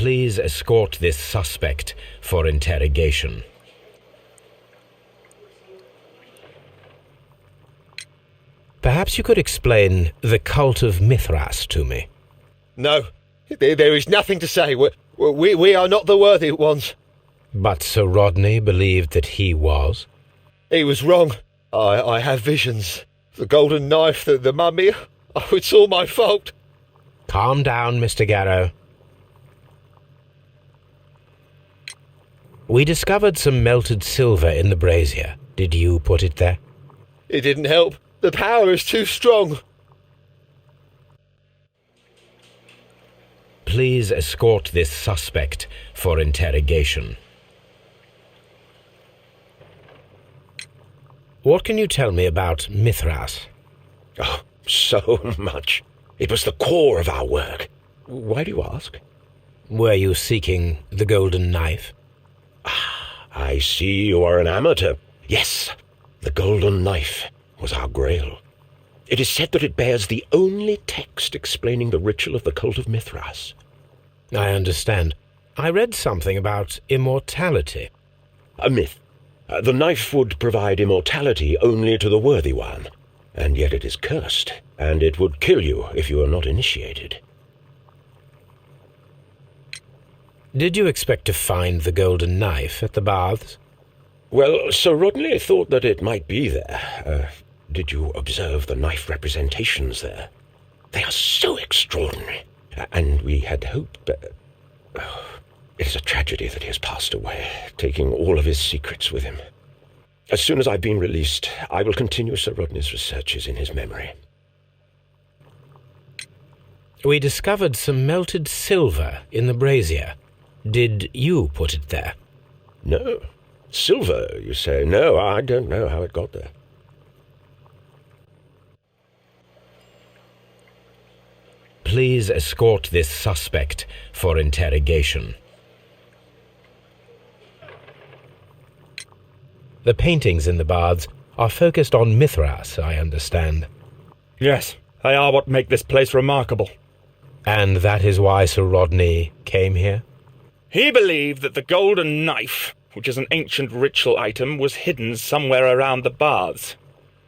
Please escort this suspect for interrogation. Perhaps you could explain the cult of Mithras to me.
No, there is nothing to say. We are not the worthy ones.
But Sir Rodney believed that he was.
He was wrong. I have visions. The golden knife, the mummy. Oh, it's all my fault.
Calm down, Mr. Garrow. We discovered some melted silver in the brazier. Did you put it there?
It didn't help. The power is too strong.
Please escort this suspect for interrogation. What can you tell me about Mithras?
Oh, so much. It was the core of our work. Why do you ask?
Were you seeking the golden knife?
I see you are an amateur. Yes, the golden knife was our grail. It is said that it bears the only text explaining the ritual of the cult of Mithras.
I understand. I read something about immortality.
A myth. The knife would provide immortality only to the worthy one, and yet it is cursed, and it would kill you if you are not initiated.
Did you expect to find the golden knife at the baths?
Well, Sir Rodney thought that it might be there. Did you observe the knife representations there? They are so extraordinary, and we had hoped... It is a tragedy that he has passed away, taking all of his secrets with him. As soon as I've been released, I will continue Sir Rodney's researches in his memory.
We discovered some melted silver in the brazier. Did you put it there?
No. Silver, you say? No, I don't know how it got there.
Please escort this suspect for interrogation. The paintings in the baths are focused on Mithras, I understand.
Yes, they are what make this place remarkable.
And that is why Sir Rodney came here?
He believed that the golden knife, which is an ancient ritual item, was hidden somewhere around the baths.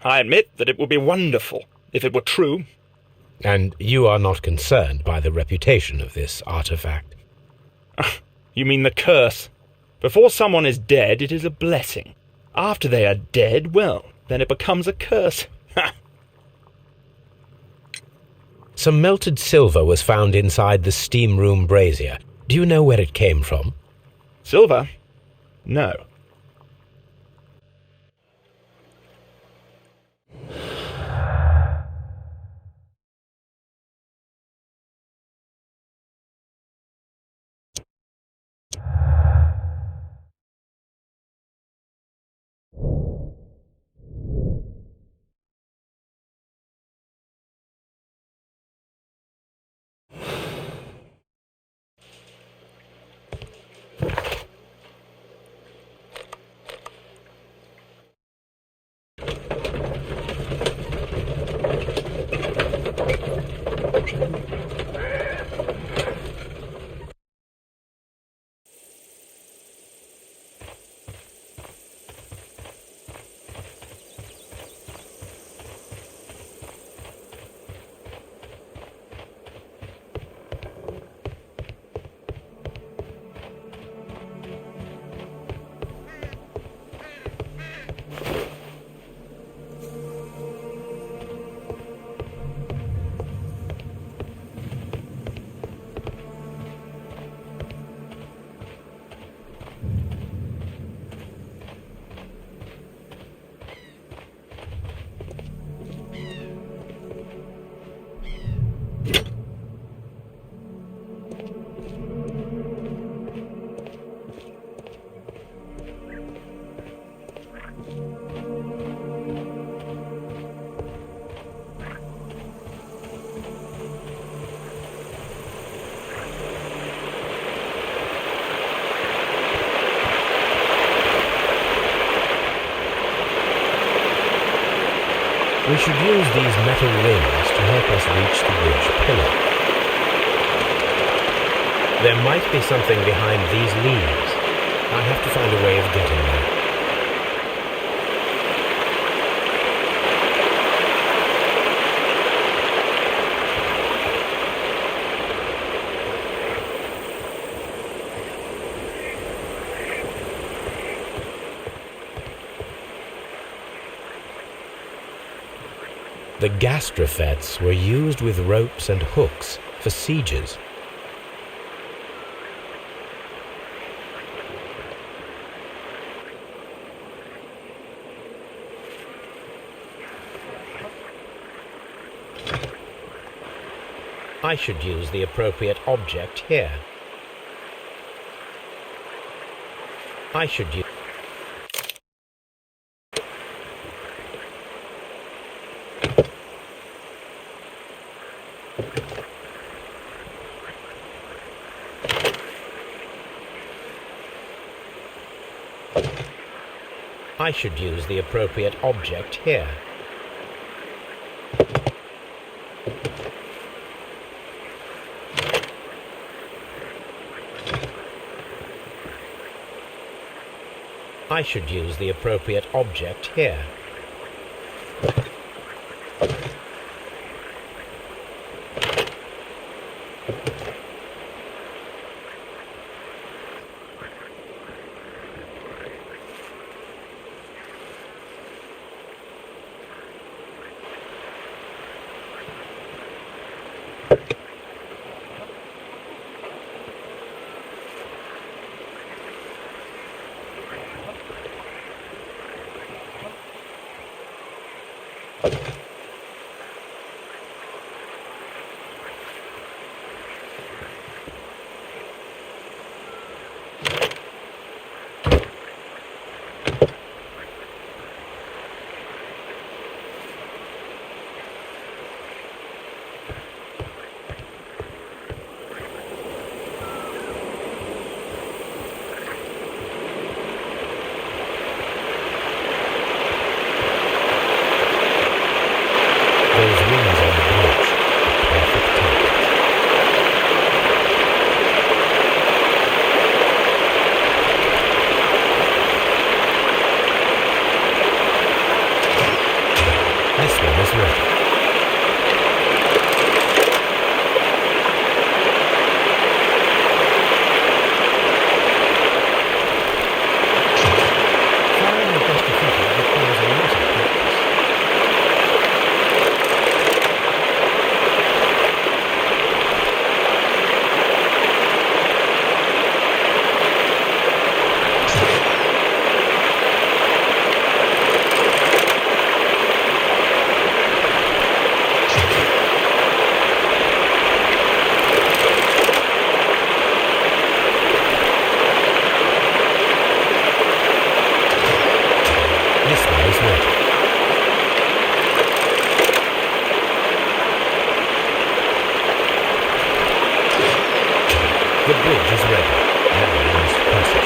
I admit that it would be wonderful if it were true.
And you are not concerned by the reputation of this artifact?
You mean the curse? Before someone is dead, it is a blessing. After they are dead, well, then it becomes a curse.
Some melted silver was found inside the steam room brazier. Do you know where it came from?
Silver? No.
We should use these metal rings to help us reach the bridge pillar. There might be something behind these leaves. I have to find a way of getting there. The gastrofets were used with ropes and hooks for sieges. I should use the appropriate object here. I should use... I should use the appropriate object here. I should use the appropriate object here. The bridge is ready. Now we must cross it.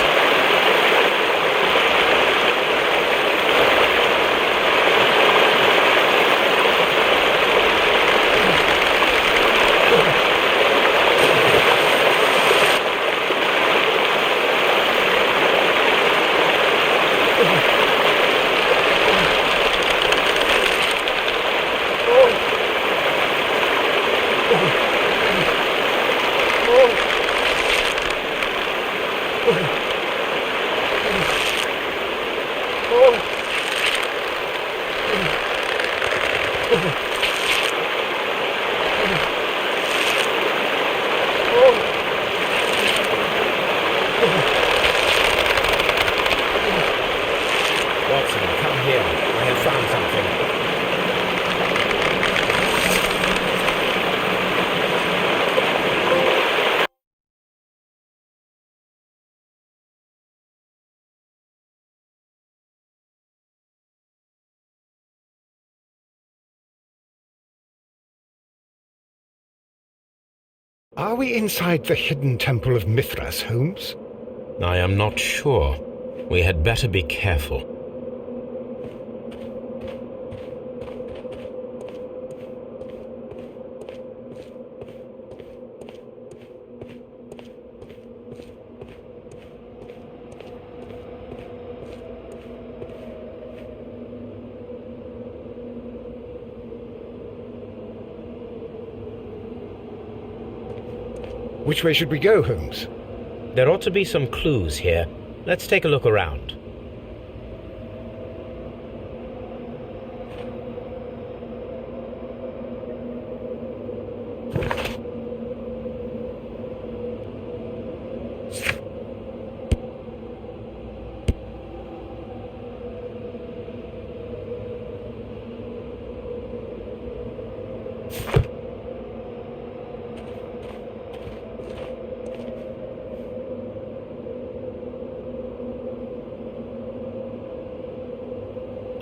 Watson, come here. I have found something.
Are we inside the hidden temple of Mithras, Holmes?
I am not sure. We had better be careful.
Which way should we go, Holmes?
There ought to be some clues here. Let's take a look around.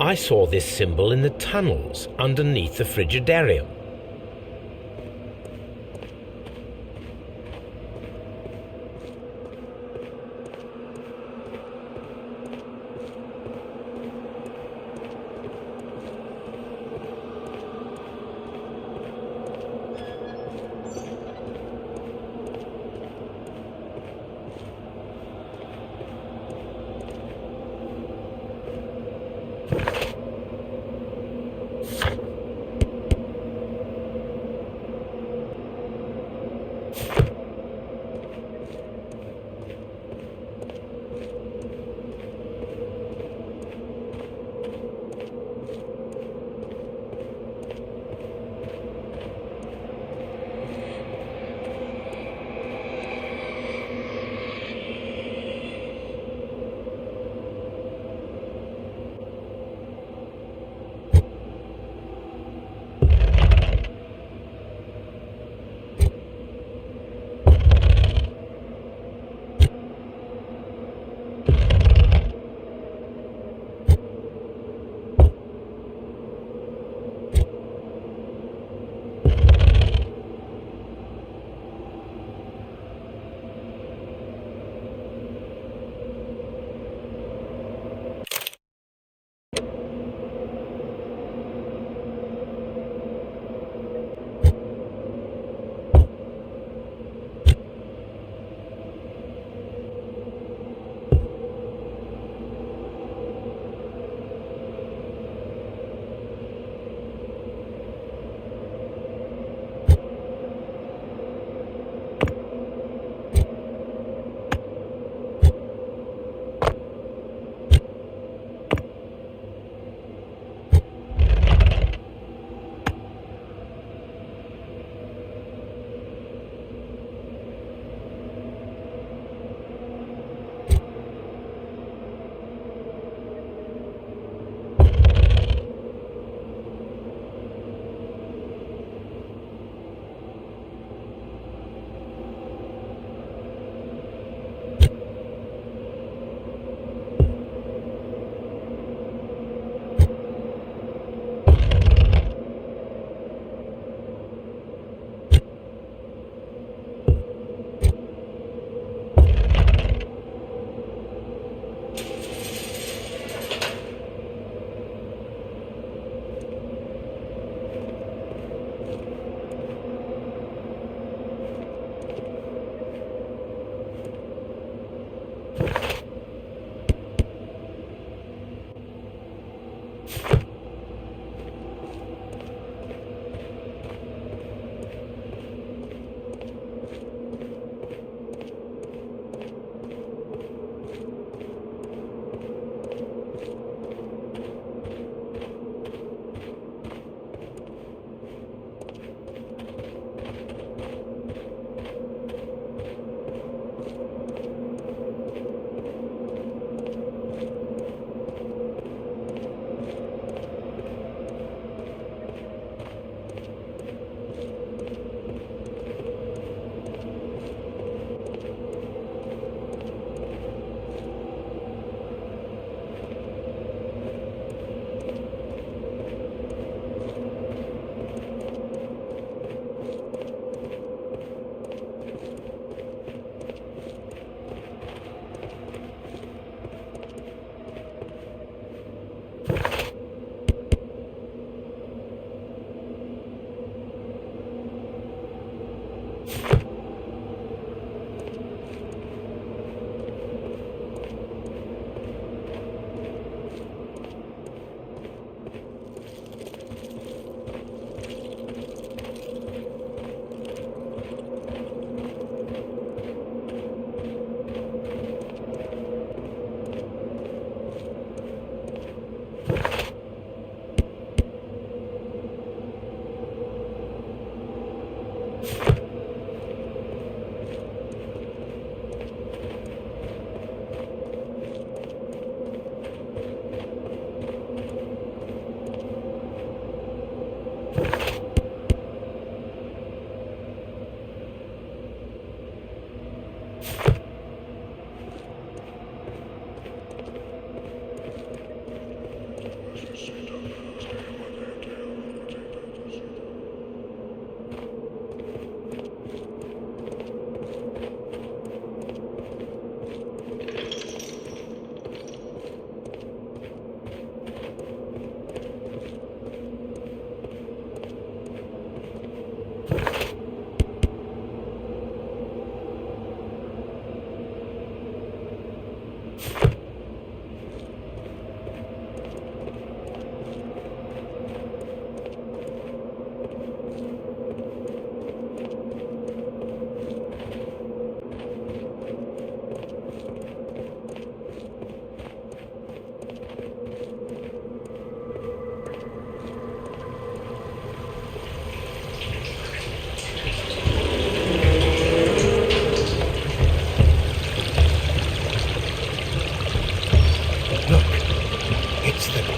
I saw this symbol in the tunnels underneath the Frigidarium.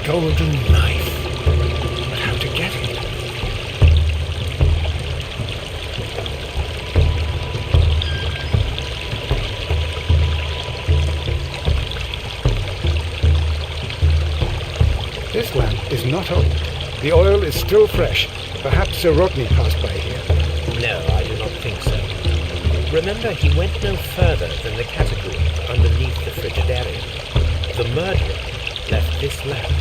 golden knife. But how to get it? This lamp is not old. The oil is still fresh. Perhaps Sir Rodney passed by here.
No, I do not think so. Remember, he went no further than the catacombs underneath the frigidarium. The murderer left this lamp.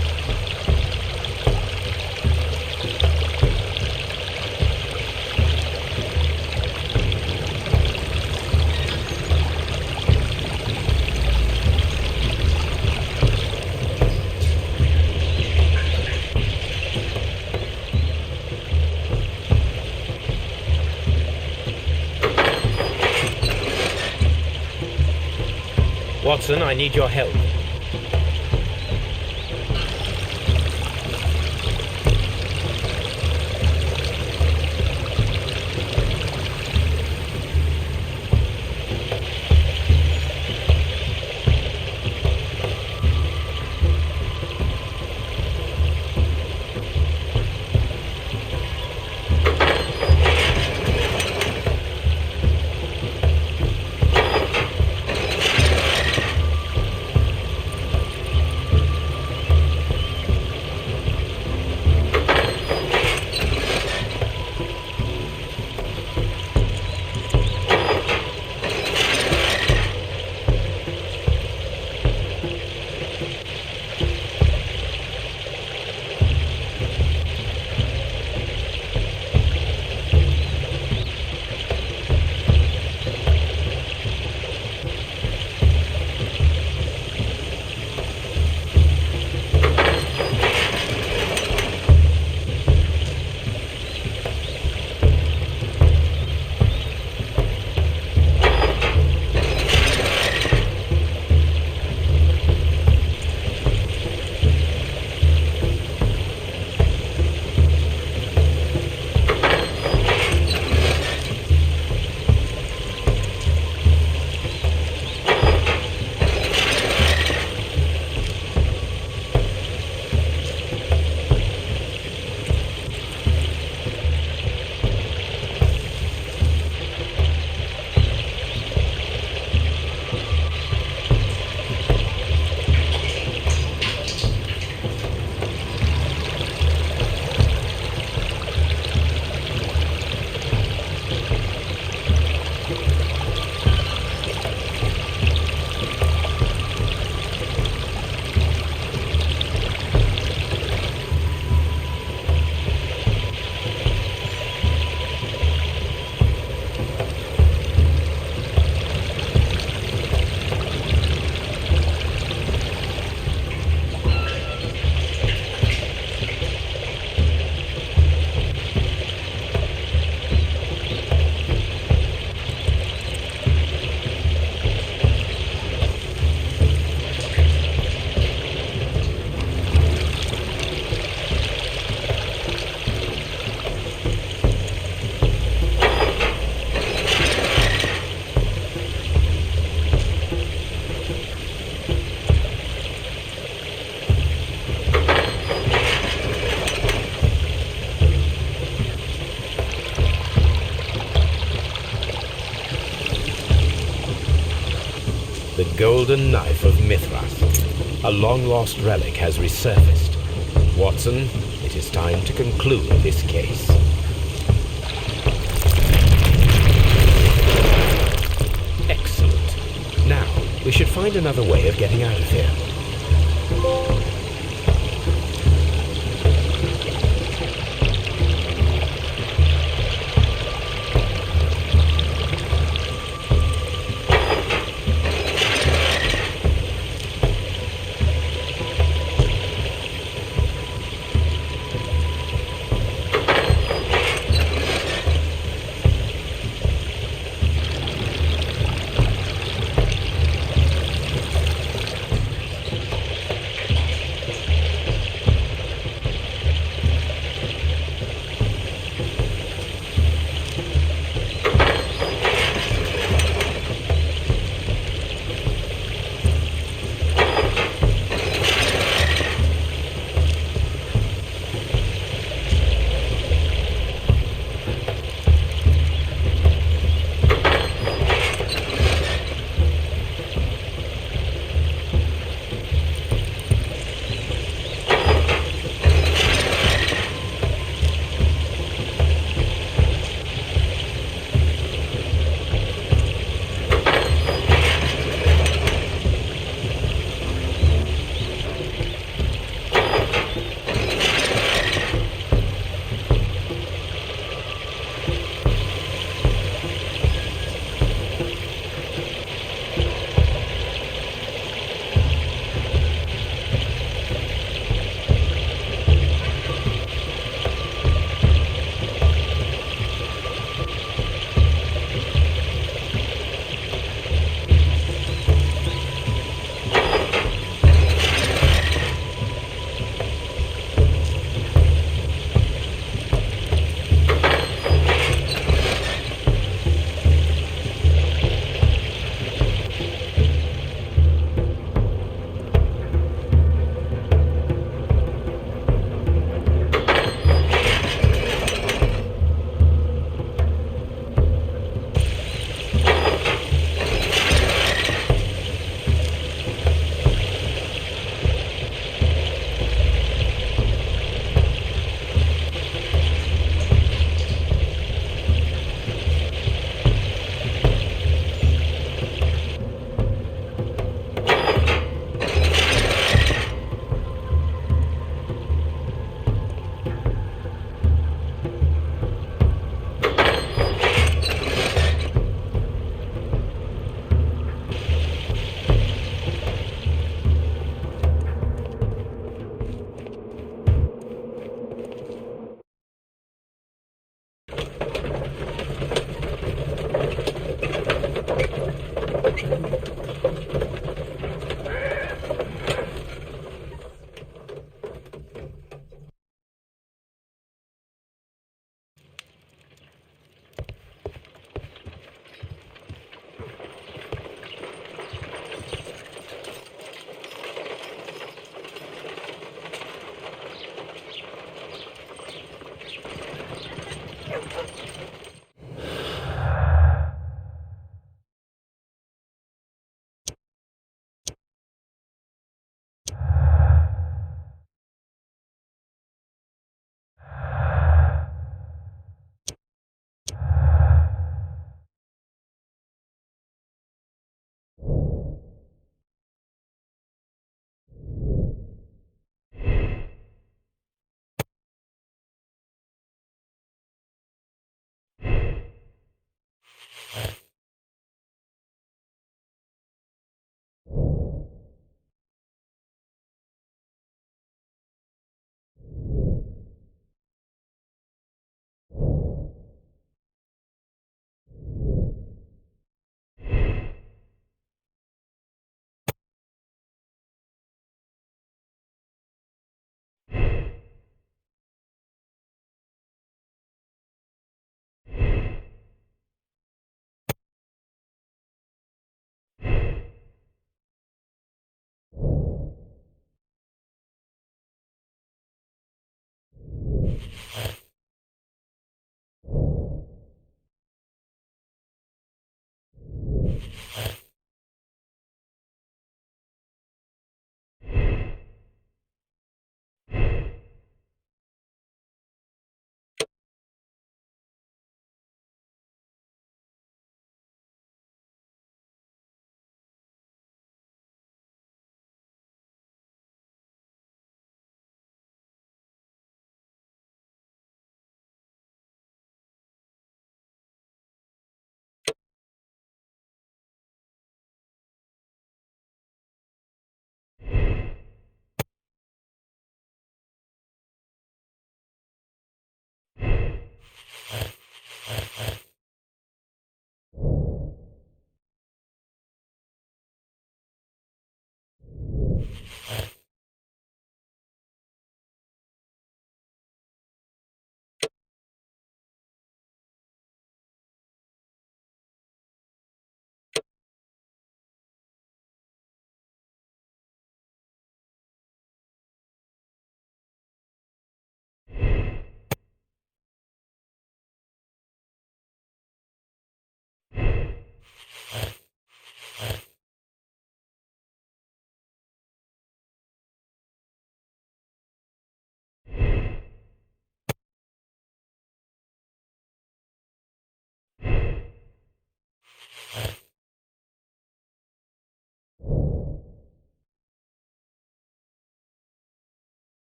Watson, I need your help. The golden knife of Mithras. A long-lost relic has resurfaced. Watson, it is time to conclude this case. Excellent. Now, we should find another way of getting out of here.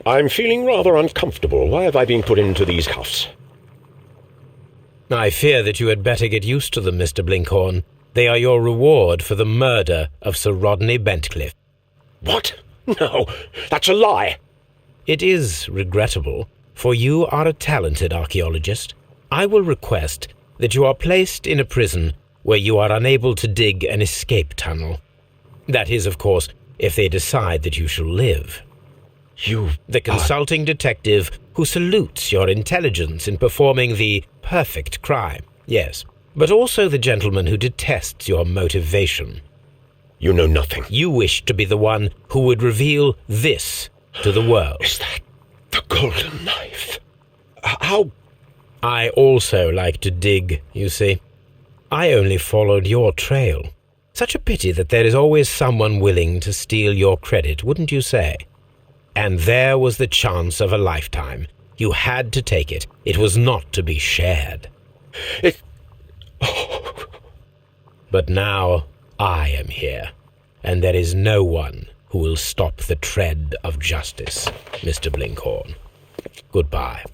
I'm feeling rather uncomfortable. Why have I been put into these cuffs?
I fear that you had better get used to them, Mr. Blinkhorn. They are your reward for the murder of Sir Rodney Bentcliffe.
What? No, that's a lie.
It is regrettable, for you are a talented archaeologist. I will request that you are placed in a prison where you are unable to dig an escape tunnel. That is, of course, if they decide that you shall live. The consulting detective who salutes your intelligence in performing the perfect crime, yes, but also the gentleman who detests your motivation.
You know nothing.
You wish to be the one who would reveal this to the world.
Is that the golden knife? How?
I also like to dig, you see. I only followed your trail. Such a pity that there is always someone willing to steal your credit, wouldn't you say? And there was the chance of a lifetime. You had to take it. It was not to be shared. But now I am here, and there is no one who will stop the tread of justice, Mr. Blinkhorn. Goodbye.